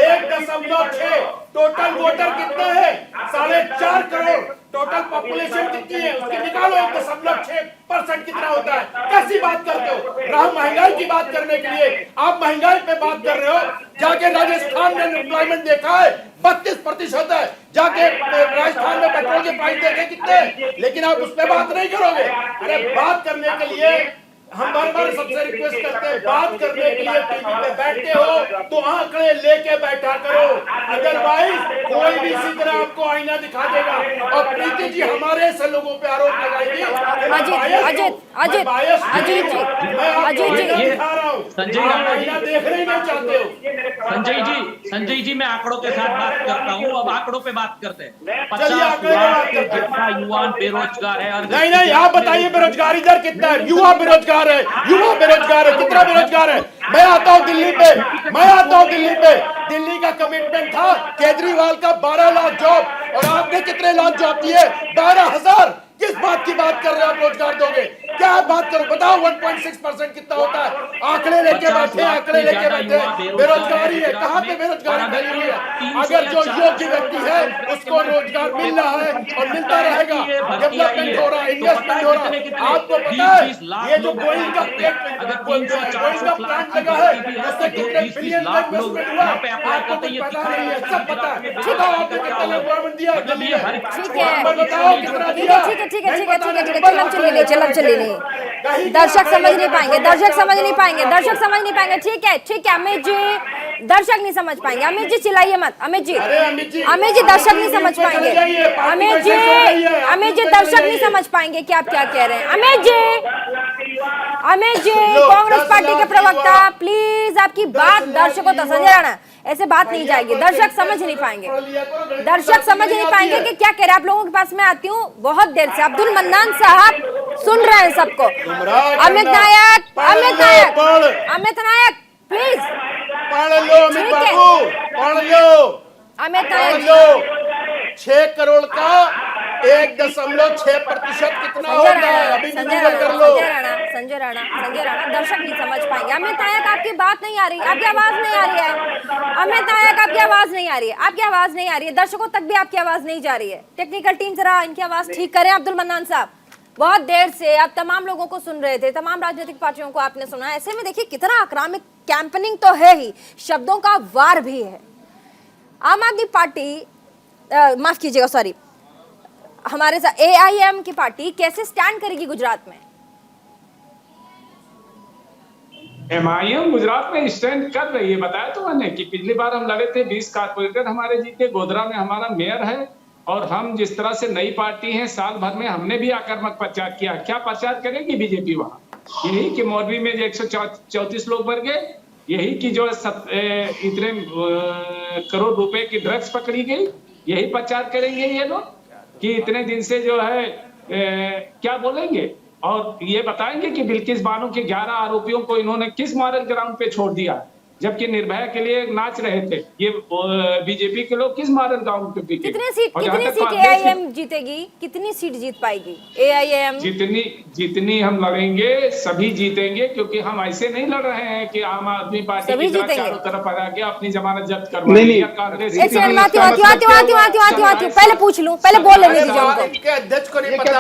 1.6 टोटल वोटर कितना है? 4.5 करोड़। टोटल पॉपुलेशन कितनी है उसकी निकालो, 1.6% कितना होता है? कैसी बात करते हो? राह महंगाई की बात करने के लिए आप महंगाई पे बात कर रहे हो। जाके राजस्थान में अनएम्प्लॉयमेंट देखा है, 32% है। जाके राजस्थान में पेट्रोल के प्राइस देखे कितने, लेकिन आप उस पर बात नहीं करोगे। अरे बात करने के लिए हम बार सबसे रिक्वेस्ट करते हैं, बात करने के लिए टीवी पे बैठते हो तो आंकड़े लेके बैठा करो, अदरवाइज कोई भी इसी तरह आपको आईना दिखा देगा। और प्रीति जी हमारे से लोगों पे आरोप लगाएगी। आईना देखना ही नहीं चाहते हो। संजय जी मैं आंकड़ों के साथ बात करता हूँ। अब आंकड़ों पे बात करते हैं। 50 युवा बेरोजगार है। और नहीं, आप बताइए बेरोजगारी दर कितना है? युवा बेरोजगार है, कितना बेरोजगार है? मैं आता हूँ दिल्ली पे, दिल्ली का कमिटमेंट था केजरीवाल का 12 लाख जॉब, और आपने कितने लाख जॉब दिए? 12,000। किस बात की बात कर रहे हो? आप रोजगार दोगे? क्या बात करो, बताओ 1.6% कितना होता है? आंकड़े लेके बैठे। बेरोजगारी है, कहाँ पे बेरोजगारी फैली हुई है? अगर जो योग्य व्यक्ति है उसको रोजगार मिल रहा है और मिलता रहेगा, डेवलपमेंट हो रहा है, इन्वेस्टमेंट हो रहा है। आपको पता है ये जो बोइंग का प्लांट लगा है उससे कितने बिलियन का इन्वेस्टमेंट हुआ? आपको कुछ पता नहीं है, सब पता है। बताओ आपने कितना एम्प्लॉयमेंट दिया? बताओ कितना दिया? ठीक है, चलो दर्शक समझ नहीं पाएंगे। ठीक है अमित जी, दर्शक नहीं समझ पाएंगे। अमित जी चिल्लाइए मत। अमित जी दर्शक नहीं समझ पाएंगे। अमित जी दर्शक नहीं समझ पाएंगे कि आप क्या कह रहे हैं। अमित जी कांग्रेस पार्टी के प्रवक्ता, प्लीज आपकी बात दर्शकों तक। संजय राणा, ऐसे बात नहीं जाएगी, दर्शक समझ नहीं पाएंगे कि क्या कह रहे हैं। आप लोगों के पास मैं आती हूँ बहुत देर से। अब्दुल मन्नान साहब सुन रहे हैं सबको। अमित नायक प्लीज पढ़ लो। अमित बाबू पढ़ लो। अमित नायक 6 करोड़ का 1.6% कितना होता है? अभी गूगल कर लो। संजय राणा दर्शक नहीं समझ पाएंगे। अमित नायक आपकी बात नहीं आ रही, आपकी आवाज नहीं आ रही है। अमित नायक आपकी आवाज नहीं आ रही है, दर्शकों तक भी आपकी आवाज नहीं जा रही है। टेक्निकल टीम जरा इनकी आवाज ठीक करें। अब्दुल मन्नान साहब, बहुत देर से आप तमाम लोगों को सुन रहे थे, तमाम राजनीतिक पार्टियों को आपने सुना। ऐसे में देखिए कितना आक्रामक कैंपेनिंग तो है ही, शब्दों का वार भी है। आम आदमी पार्टी माफ कीजिएगा, सॉरी, हमारे साथ AIM की पार्टी कैसे स्टैंड करेगी गुजरात में? MIM गुजरात में स्टैंड कर रही है। बताया तो मैंने कि पिछली बार हम लड़े थे, 20 कारपोरेटर हमारे जीते, गोधरा में हमारा मेयर है, और हम जिस तरह से नई पार्टी है, साल भर में हमने भी आक्रामक प्रचार किया। क्या प्रचार करेगी बीजेपी वहां? यही कि मौलवी में 134 लोग मर गए, यही कि जो इतने करोड़ रुपए की ड्रग्स पकड़ी गई, यही प्रचार करेंगे ये लोग कि इतने दिन से जो है क्या बोलेंगे? और ये बताएंगे कि बिल्किस बानो के 11 आरोपियों को इन्होंने किस मॉरल ग्राउंड पे छोड़ दिया, जबकि निर्भया के लिए नाच रहे थे। ये बीजेपी के लोग किस मॉरल ग्राउंड पे टिके? कितनी सीट एआईएम जीतेगी? कितनी सीट जीत पाएगी एआईएम? जितनी हम लड़ेंगे सभी जीतेंगे, क्योंकि हम ऐसे नहीं लड़ रहे हैं कि आम आदमी पार्टी की तरह चारों तरफ आ के अपनी जमानत जब्त करवाएंगे या कांग्रेस। पहले पूछ लूं, पहले बोल लेने दीजिए उनको। इनके अध्यक्ष को नहीं पता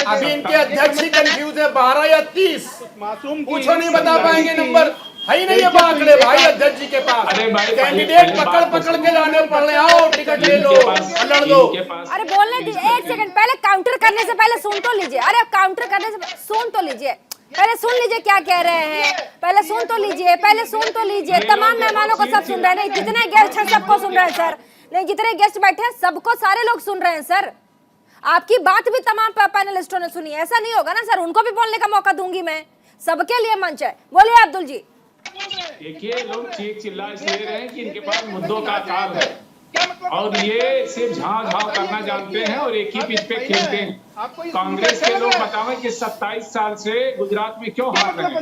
अभी इनके अध्यक्ष ही कंफ्यूज है, 12 या 30 मासूम पूछो नहीं बता पाएंगे नंबर है ही नहीं है आंकड़े भाई अध्यक्ष जी के पास। अरे भाई कैंडिडेट पकड़ के लाने पड़ रहे, आओ टिकट ले लो लड़ दो। अरे बोलने दीजिए, एक सेकंड, पहले काउंटर करने से पहले सुन तो लीजिए। अरे काउंटर करने से सुन तो लीजिए, पहले सुन लीजिए क्या कह रहे हैं, पहले सुन तो लीजिए, पहले सुन तो लीजिए। तमाम मेहमानों को सब सुन रहे हैं, नहीं जितने गेस्ट हैं सबको सुन रहे हैं सर, नहीं जितने गेस्ट बैठे हैं सबको सारे लोग सुन रहे हैं सर। आपकी बात भी तमाम पैनलिस्टों ने सुनी, ऐसा नहीं होगा ना सर, उनको भी बोलने का मौका दूंगी मैं, सबके लिए मंच है। बोलिए अब्दुल जी। देखिए लोग चीख चिल्ला इसलिए रहे हैं कि इनके पास मुद्दों का अकाल है और ये सिर्फ झाँव झाँव करना जानते हैं और एक ही पिच पे खेलते हैं। कांग्रेस के लोग बतावें कि 27 साल से गुजरात में क्यों हार रहे हैं,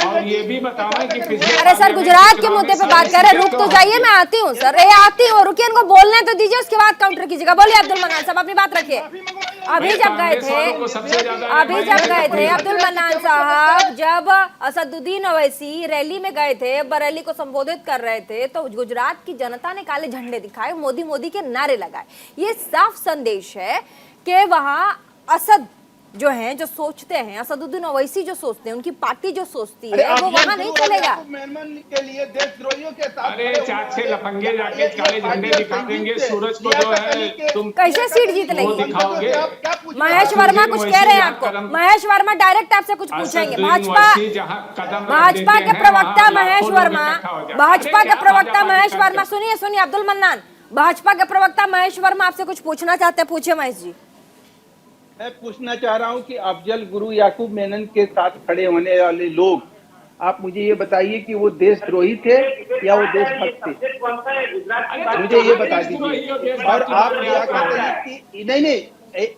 और ये भी बतावें कि पिछले। अरे सर गुजरात के मुद्दे पे बात कर रहे हैं, रुक तो जाइए, मैं आती हूँ सर, ये आती हूँ, रुकिए, इनको बोलने तो दीजिए, उसके बाद काउंटर कीजिएगा। बोलिए अब्दुल मन्नान साहब, अपनी बात रखिए। अभी जब गए थे अब्दुल मन्नान साहब, जब असदुद्दीन ओवैसी रैली में गए थे, बरेली को संबोधित कर रहे थे, तो गुजरात की जनता ने काले झंडे दिखाए, मोदी मोदी के नारे लगाए। ये साफ संदेश है कि वहां असद जो हैं, जो सोचते हैं, असदुद्दीन ओवैसी जो सोचते हैं, उनकी पार्टी जो सोचती है, वो वहां नहीं चलेगा। के लिए देशद्रोहियों के साथ अरे 4-6 लफंगे जाके काले झंडे दिखा देंगे, सूरज को जो है तुम कैसे सीट जीत लेंगे? दिखाओगे। महेश वर्मा कुछ कह रहे हैं आपको, महेश वर्मा डायरेक्ट आपसे कुछ पूछेंगे। भाजपा के प्रवक्ता महेश वर्मा, भाजपा के प्रवक्ता महेश वर्मा, सुनिए अब्दुल मन्नान, भाजपा के प्रवक्ता महेश वर्मा आपसे कुछ पूछना चाहते हैं, पूछिए महेश जी। मैं पूछना चाह रहा हूं कि अफजल गुरु याकूब मेनन के साथ खड़े होने वाले लोग, आप मुझे ये बताइए कि वो देशद्रोही थे या वो देशभक्त थे, मुझे ये बता दीजिए। और आप क्या कहते हैं कि नहीं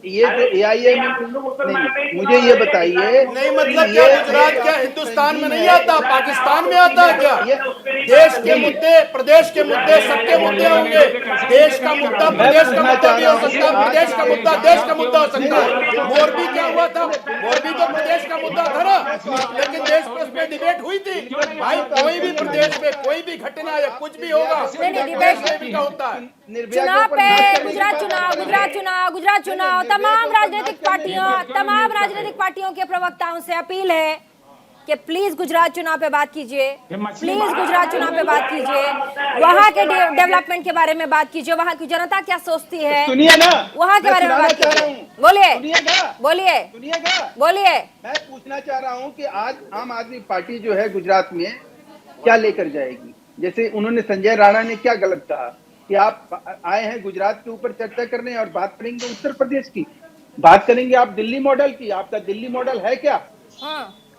ये जो एआईएम, नहीं मुझे ये बताइए, नहीं मतलब क्या गुजरात क्या हिंदुस्तान में नहीं आता, पाकिस्तान में आता है क्या? देश के मुद्दे, प्रदेश के मुद्दे, सबके मुद्दे होंगे। देश का मुद्दा प्रदेश का मुद्दा भी हो सकता है, प्रदेश का मुद्दा देश का मुद्दा हो सकता है। मोरबी क्या हुआ था? मोरबी तो प्रदेश का मुद्दा था ना, लेकिन देश में उसमें डिबेट हुई थी। भाई कोई भी प्रदेश में कोई भी घटना या कुछ भी होगा, डिबेट होता है। चुनाव पे गुजरात चुनाव तमाम राजनीतिक पार्टियों के प्रवक्ताओं से अपील है कि प्लीज गुजरात चुनाव पे बात कीजिए, प्लीज गुजरात चुनाव पे बात कीजिए, वहाँ के डेवलपमेंट के बारे में बात कीजिए, वहाँ की जनता क्या सोचती है, सुनिए ना, वहाँ के बारे में बात कीजिए। बोलिए। मैं पूछना चाह रहा हूँ कि आज आम आदमी पार्टी जो है गुजरात में क्या लेकर जाएगी? जैसे उन्होंने, संजय राणा ने क्या गलत कहा कि आप आए हैं गुजरात के ऊपर चर्चा करने और बात करेंगे उत्तर प्रदेश की, बात करेंगे आप दिल्ली मॉडल की। आपका दिल्ली मॉडल है क्या?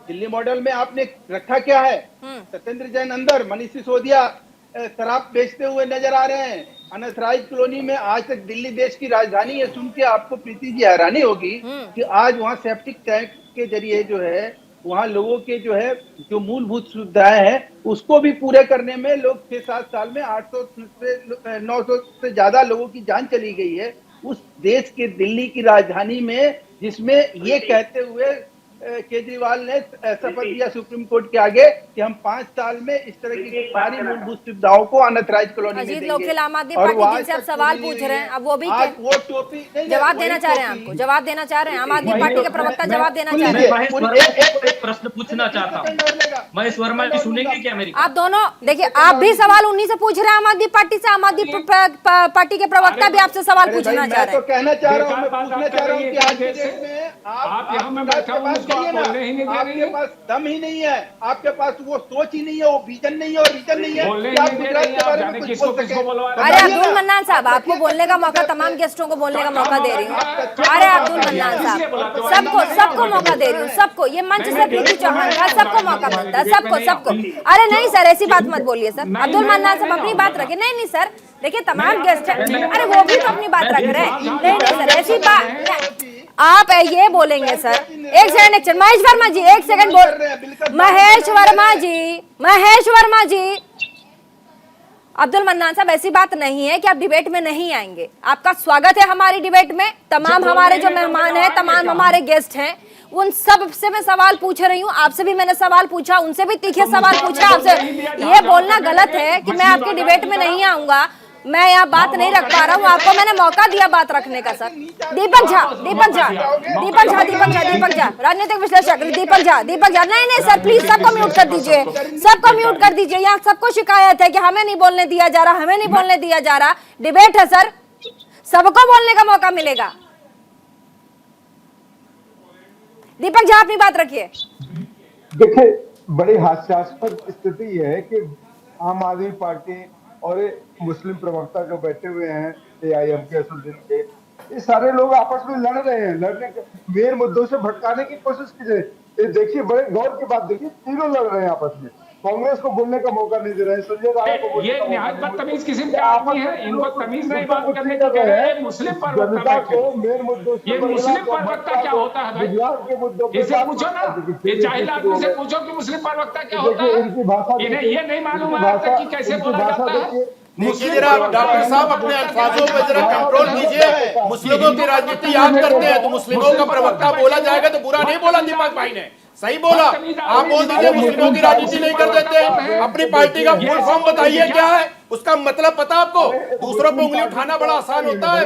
दिल्ली मॉडल में आपने रखा क्या है? सत्येंद्र जैन अंदर, मनीष सिसोदिया शराब बेचते हुए नजर आ रहे हैं अनथराइज कॉलोनी में। आज तक दिल्ली देश की राजधानी है, सुन के आपको प्रीति जी हैरानी होगी कि आज वहाँ सेप्टिक टैंक के जरिए जो है वहाँ लोगों के जो है जो मूलभूत सुविधाएं हैं उसको भी पूरे करने में लोग 6-7 साल में 800 से 900 से ज्यादा लोगों की जान चली गई है उस देश के दिल्ली की राजधानी में, जिसमें ये कहते हुए केजरीवाल ने शपथ लिया सुप्रीम कोर्ट के आगे कि हम 5 साल में इस तरह की सारी मूलभूत सुविधाओं को अनथराइज कॉलोनी में देंगे। आम आदमी पार्टी से आप सवाल पूछ रहे हैं, अब वो भी जवाब देना चाह रहे हैं, आपको जवाब देना चाह रहे हैं, आम आदमी पार्टी के प्रवक्ता जवाब देना चाह रहे हैं। एक प्रश्न पूछना चाहता हूँ, महेश वर्मा जी सुनेंगे क्या मेरी? आप दोनों देखिए, आप भी सवाल उन्हीं से पूछ रहे हैं आम आदमी पार्टी से, आम आदमी पार्टी के प्रवक्ता भी आपसे सवाल पूछना चाह रहे हैं। कहना चाह रहा हूँ, मैं पूछना चाह रहा हूँ कि आज के डेट में आप यहाँ में बैठा हूँ, आपके पास दम ही नहीं है, आपके पास वो सोच ही नहीं है, वो विजन नहीं है और रीजन नहीं है कि आप गुजरात के बारे में कुछ बोल सकें। अरे अब्दुल मन्नान साहब, आपको बोलने का मौका, तमाम गेस्टों को बोलने का मौका दे रही हूँ। अरे अब्दुल मन्नान साहब, सबको मौका दे रही हूँ, सबको, ये मंच से प्रीति चौहान का सबको मौका मिलता है, सबको। अरे नहीं सर, ऐसी बात मत बोलिए सर। अब्दुल मन्नान साहब अपनी बात रखे। नहीं सर, देखिए तमाम गेस्ट हैं, अरे वो भी तो अपनी बात रख रहे हैं। नहीं सर, ऐसी बात, आप ये बोलेंगे सर, एक सेकंड महेश वर्मा जी, एक सेकंड बोल, महेश वर्मा जी, अब्दुल मन्नान साहब, ऐसी बात नहीं है कि आप डिबेट में नहीं आएंगे। आपका स्वागत है हमारी डिबेट में। तमाम हमारे जो मेहमान हैं, तमाम हमारे गेस्ट हैं, उन सब से मैं सवाल पूछ रही हूँ। आपसे भी मैंने सवाल पूछा, उनसे भी तीखे सवाल पूछा। आपसे ये बोलना गलत है कि मैं आपके डिबेट में नहीं आऊंगा, मैं यहाँ बात नहीं रख पा रहा हूँ। आपको मैंने मौका दिया बात रखने का सर। दीपक झा, राजनीतिक विश्लेषक दीपक झा, नहीं सर प्लीज सबको म्यूट कर दीजिए, सबको म्यूट कर दीजिए। यहाँ सबको शिकायत है कि हमें नहीं बोलने दिया जा रहा, डिबेट है सर, सबको बोलने का मौका मिलेगा। दीपक झा अपनी बात रखिए। देखिए, बड़ी हास्यास्पद स्थिति है कि आम आदमी पार्टी और मुस्लिम प्रवक्ता जो बैठे हुए हैं AIM के, असुद्दीन के, ये सारे लोग आपस में लड़ रहे हैं, लड़ने के मेन मुद्दों से भटकाने की कोशिश की जाए। ये देखिए, बड़े गौर की बात देखिए, तीनों लड़ रहे हैं आपस में, कांग्रेस को बोलने का मौका नहीं दे रहे हैं, संजय राय को बोलने का निहायत बदतमीज किस्म के आदमी है, इनको तमीज नहीं बात करने की कह रहे हैं। मुस्लिम प्रवक्ता को मेन मुद्दों से, ये मुस्लिम प्रवक्ता क्या होता है भाई, के मुद्दों पे इसे पूछो ना, ये जाहिल आदमी से पूछो कि मुस्लिम प्रवक्ता क्या होता है। इनकी भाषा, इन्हें ये नहीं मालूम है कि कैसे बोला जाता है। जरा डॉक्टर साहब अपने अल्फाजों पर जरा कंट्रोल कीजिए। मुस्लिमों की राजनीति याद करते हैं तो मुस्लिमों का प्रवक्ता बोला जाएगा तो बुरा नहीं बोला। दीपक भाई ने सही बोला, आप बोल दीजिए मुस्लिमों की राजनीति नहीं कर देते। अपनी पार्टी का फुल फॉर्म बताइए क्या है, उसका मतलब पता आपको। दूसरों पर उंगली उठाना बड़ा आसान होता है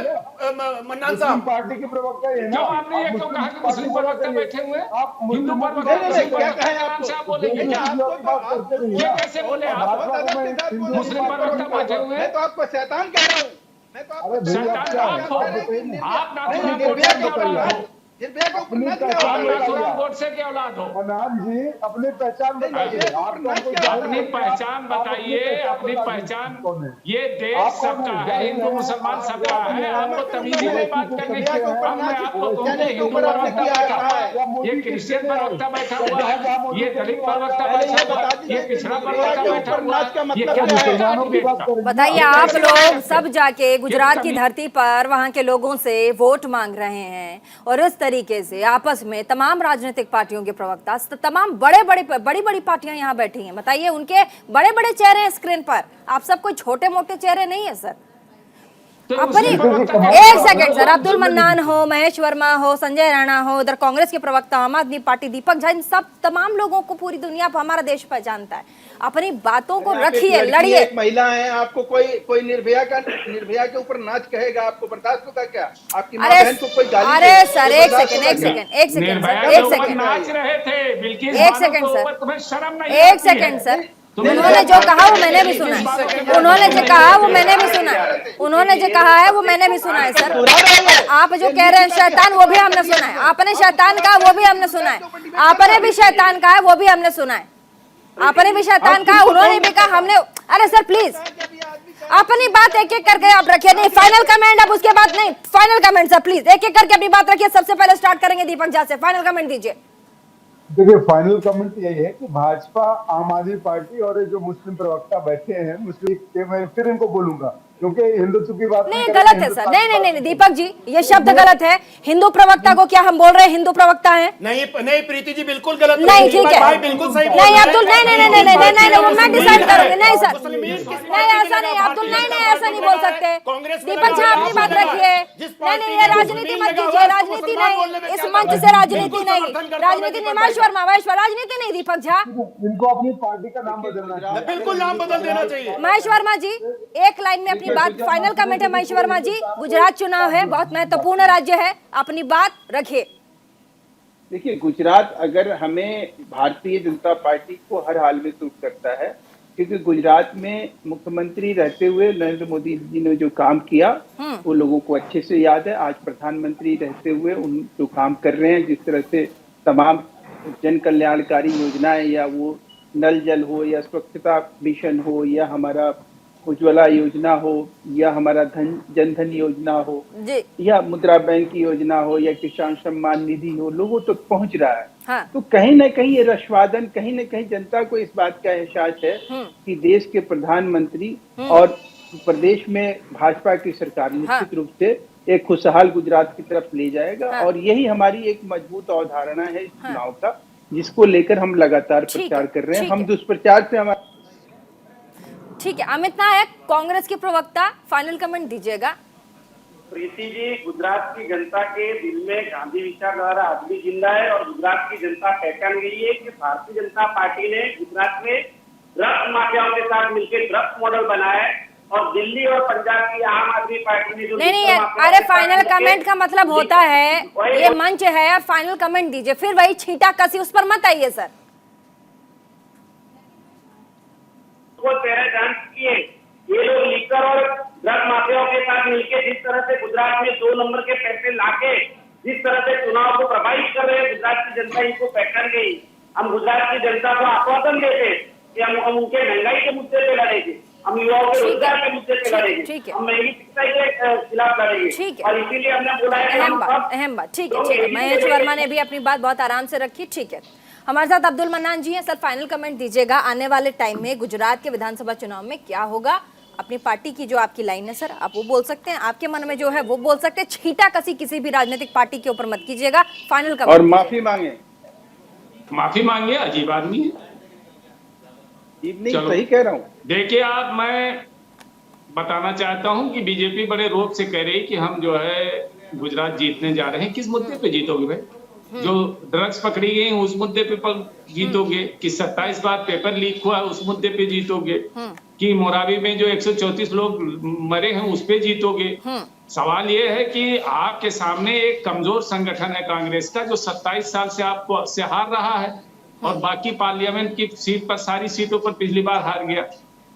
मन्नान साहब। पार्टी के प्रवक्ता है ना, क्यों आपने ये क्यों कहा कि मुस्लिम प्रवक्ता बैठे हुए, हिंदू प्रवक्ता ये कैसे बोले आप? मुस्लिम प्रवक्ता बैठे हुए हैं तो आपको शैतान कह रहा हूँ, मैं तो आपको गोडसे के औलाद हो। मन्नान जी, अपनी पहचान बताइए, अपनी पहचान बताइए, अपनी पहचान। ये देश सबका है, हिंदू मुसलमान सबका है, आपको तमीज़ी नहीं बात करने की। मैं आपको कहूँगा हिंदू प्रवक्ता बैठा है, ये क्रिश्चियन प्रवक्ता बैठा हुआ है, ये दलित प्रवक्ता बैठा हुआ है, ये पिछड़ा प्रवक्ता बैठा हुआ है, ये क्या है? बताइए, आप लोग सब जाके गुजरात की धरती पर वहाँ के लोगों से वोट मांग रहे हैं और इस तरीके से आपस में तमाम राजनीतिक पार्टियों के प्रवक्ता, तमाम बड़ी पार्टियां यहाँ बैठी हैं। बताइए, उनके बड़े बड़े चेहरे हैं स्क्रीन पर, आप सब कोई छोटे मोटे चेहरे नहीं है सर। अपनी एक सेकंड सर, अब्दुल मन्नान हो, महेश वर्मा हो, संजय राणा हो, उधर कांग्रेस के प्रवक्ता आम आदमी पार्टी दीपक झा, इन सब तमाम लोगों को पूरी दुनिया हमारा देश पहचानता है। अपनी बातों को रखिए, लड़िए। महिला है, आपको कोई निर्भया के ऊपर नाच कहेगा, आपको बर्दाश्त होगा क्या? आपकी मां बहन को कोई गाली? अरे सर, एक सेकंड सर, एक सेकंड सर, उन्होंने जो कहा वो मैंने भी सुना है, उन्होंने जो कहा वो मैंने भी सुना है, उन्होंने जो कहा है वो मैंने भी सुना है सर। आप जो कह रहे हैं शैतान, वो भी हमने सुना है। आपने शैतान कहा, वो भी हमने सुना है। आपने भी शैतान कहा है, वो भी हमने सुना है। आपने भी शैतान कहा, उन्होंने भी कहा, हमने। अरे सर प्लीज, अपनी बात एक एक करके आप रखिए। नहीं, फाइनल कमेंट अब उसके बाद नहीं, फाइनल कमेंट सर प्लीज, एक एक करके अपनी बात रखिए। सबसे पहले स्टार्ट करेंगे दीपक झा से, फाइनल कमेंट दीजिए। देखिए, फाइनल कमेंट यही है कि भाजपा, आम आदमी पार्टी और जो मुस्लिम प्रवक्ता बैठे हैं, मुस्लिम के, मैं फिर इनको बोलूंगा क्योंकि हिंदुत्व की बात नहीं, गलत है सर। नहीं दीपक जी, ये शब्द गलत है। हिंदू प्रवक्ता को क्या हम बोल रहे हैं हिंदू प्रवक्ता है? नहीं प्रीति जी, बिल्कुल गलत नहीं, ठीक है, बिल्कुल सही। नहीं अब्दुल, नहीं मैं डिसाइड करूंगी। नहीं सर, नहीं ऐसा नहीं अब्दुल, नहीं ऐसा नहीं बोल सकते। दीपक झा अपनी बात रखिए। नहीं, ये राजनीति मत कीजिए, राजनीति नहीं, इस मंच से राजनीति नहीं। महेश वर्मा, राजनीति नहीं दीपक झा, इनको अपनी पार्टी का नाम बदलना चाहिए, बिल्कुल नाम बदल देना चाहिए। महेश वर्मा जी, एक लाइन में अपनी बात, फाइनल कमेंट है महेश वर्मा जी। गुजरात चुनाव है, बहुत महत्वपूर्ण राज्य है, अपनी बात रखिए। देखिए, गुजरात अगर हमें भारतीय जनता पार्टी को हर हाल में सूट करता है, क्योंकि गुजरात में मुख्यमंत्री रहते हुए नरेंद्र मोदी जी ने जो काम किया वो लोगों को अच्छे से याद है। आज प्रधानमंत्री रहते हुए उन जो काम कर रहे हैं, जिस तरह से तमाम जन कल्याणकारी योजनाएं, या वो नल जल हो, या स्वच्छता मिशन हो, या हमारा उज्ज्वला योजना हो, या हमारा जनधन योजना हो, या मुद्रा बैंक की योजना हो, या किसान सम्मान निधि हो, लोगों तक पहुंच रहा है। हाँ। तो कहीं ना कहीं ये रश्वादन, कहीं ना कहीं जनता को इस बात का एहसास है कि देश के प्रधानमंत्री और प्रदेश में भाजपा की सरकार निश्चित रूप से एक खुशहाल गुजरात की तरफ ले जाएगा। और यही हमारी एक मजबूत अवधारणा है इस चुनाव का, जिसको लेकर हम लगातार प्रचार कर रहे हैं। हम दुष्प्रचार से हमारा ठीक है। अमित नायक, कांग्रेस के प्रवक्ता, फाइनल कमेंट दीजिएगा। प्रीति जी, गुजरात की जनता के दिल में गांधी विचारधारा आज भी जिंदा है और गुजरात की जनता पहचान गई है कि भारतीय जनता पार्टी ने गुजरात में ड्रग्स माफियाओं के साथ मिलकर ड्रग्स मॉडल बनाया है और दिल्ली और पंजाब की आम आदमी पार्टी ने जो नहीं, अरे फाइनल कमेंट का मतलब होता है ये मंच है, आप फाइनल कमेंट दीजिए, फिर वही छींटा कसी उस पर मत आइए सर। जांच किए, ये लोग लीकर और ड्रग माफियाओं के साथ मिलकर जिस तरह से गुजरात में 2 नंबर के पैसे लाके जिस तरह से चुनाव को प्रभावित कर रहे हैं, गुजरात की जनता इनको पहचान गई। हम गुजरात की जनता को आश्वासन देते कि हम उनके महंगाई के मुद्दे पे लड़ेंगे, हम युवाओं के रोजगार के मुद्दे पे लड़ेंगे, हम महंगी शिक्षा के खिलाफ लड़ेंगे और इसीलिए हमने बोला है अहम बात। ठीक है। महेश वर्मा ने भी अपनी बात बहुत आराम से रखी। ठीक है, हमारे साथ अब्दुल मन्नान जी हैं। सर, फाइनल कमेंट दीजिएगा, आने वाले टाइम में गुजरात के विधानसभा चुनाव में क्या होगा? अपनी पार्टी की जो आपकी लाइन है सर, आप वो बोल सकते हैं, आपके मन में जो है वो बोल सकते हैं। छींटा कसी किसी भी राजनीतिक पार्टी के ऊपर मत कीजिएगा। फाइनल कमेंट और माफी मांगे। अजीब आदमी है, नहीं सही कह रहा हूँ। देखिए आप, मैं बताना चाहता हूं कि बीजेपी बड़े रोब से कह रही कि हम जो है गुजरात जीतने जा रहे हैं। किस मुद्दे पे जीतोगे भाई? जो ड्रग्स पकड़ी गई उस मुद्दे पे जीतोगे? कि 27 बार पेपर लीक हुआ उस मुद्दे पे जीतोगे? कि मोरावी में जो 134 लोग मरे हैं उस पे जीतोगे? सवाल ये है कि आपके सामने एक कमजोर संगठन है कांग्रेस का, जो 27 साल से आपको से हार रहा है और बाकी पार्लियामेंट की सीट पर, सारी सीटों पर पिछली बार हार गया।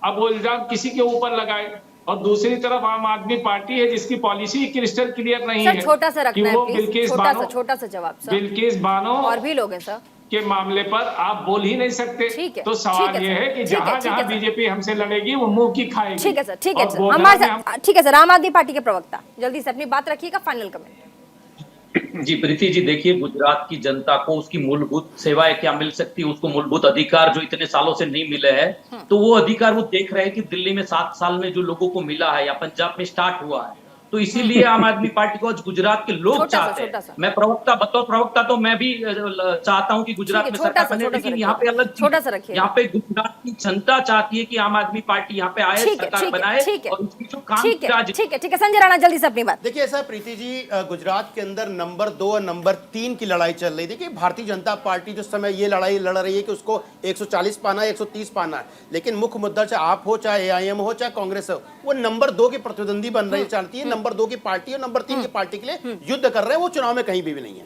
अब वो इल्जाम किसी के ऊपर लगाए। और दूसरी तरफ आम आदमी पार्टी है जिसकी पॉलिसी क्रिस्टल क्लियर नहीं है छोटा सा रखना है, बिल्किस छोटा सा जवाब सर। बिल्किस बानो और भी लोग हैं सर के मामले पर आप बोल ही नहीं सकते। तो सवाल ये है कि जहाँ बीजेपी हमसे लड़ेगी वो मुंह की खाएगी। ठीक है सर, ठीक है सर, हमारे साथ ठीक है सर। आम आदमी पार्टी के प्रवक्ता, जल्दी से अपनी बात रखिएगा, फाइनल कमेंट। जी प्रीति जी, देखिए गुजरात की जनता को उसकी मूलभूत सेवाएं क्या मिल सकती है, उसको मूलभूत अधिकार जो इतने सालों से नहीं मिले हैं, तो वो अधिकार वो देख रहे हैं कि दिल्ली में 7 साल में जो लोगों को मिला है या पंजाब में स्टार्ट हुआ है। तो इसीलिए आम आदमी पार्टी को आज गुजरात के लोग चाहते हैं। मैं प्रवक्ता, बतौर प्रवक्ता तो मैं भी चाहता हूँ कि गुजरात में सरकार बने, लेकिन यहाँ पे अलग यहाँ पे गुजरात की जनता चाहती है कि आम आदमी पार्टी यहाँ पे आए, सरकार बनाए और उसकी जो काम। ठीक है संजय राणा, जल्दी से अपनी बात। देखिए ऐसा प्रीति जी, गुजरात के अंदर नंबर 2 और नंबर 3 की लड़ाई चल रही थी कि भारतीय जनता पार्टी जो समय ये लड़ाई लड़ रही है कि उसको 140 पाना है, 130 पाना है, लेकिन मुख्य मुद्दा चाहे आप हो, चाहे AIM हो, चाहे कांग्रेस हो, वो नंबर 2 की प्रतिद्वंदी बन रही चाहती है। नंबर 2 की पार्टी और नंबर 3 की पार्टी के लिए युद्ध कर रहे हैं, वो चुनाव में कहीं भी नहीं है।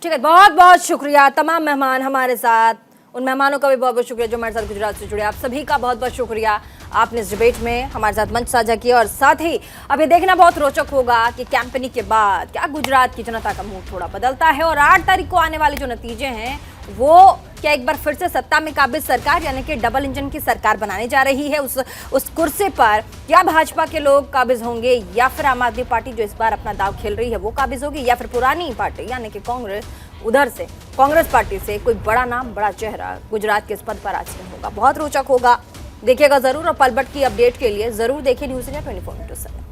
ठीक है, बहुत बहुत शुक्रिया तमाम मेहमान हमारे साथ, उन मेहमानों का भी बहुत बहुत शुक्रिया जो हमारे साथ गुजरात से जुड़े। आप सभी का बहुत बहुत शुक्रिया, आपने इस डिबेट में हमारे साथ मंच साझा किया। और साथ ही अब ये देखना बहुत रोचक होगा कि कैंपेनिंग के बाद क्या गुजरात की जनता का मुंह थोड़ा बदलता है और 8 तारीख को आने वाले जो नतीजे हैं वो क्या एक बार फिर से सत्ता में काबिज सरकार यानी कि डबल इंजन की सरकार बनाने जा रही है उस कुर्सी पर, क्या भाजपा के लोग काबिज होंगे या फिर आम आदमी पार्टी जो इस बार अपना दाव खेल रही है वो काबिज होगी, या फिर पुरानी पार्टी यानी कि कांग्रेस, उधर से कांग्रेस पार्टी से कोई बड़ा नाम, बड़ा चेहरा गुजरात के इस पद पर आसीन होगा। बहुत रोचक होगा, देखिएगा जरूर। और पल भर की अपडेट के लिए जरूर देखिए न्यूज़ इंडिया 24/7।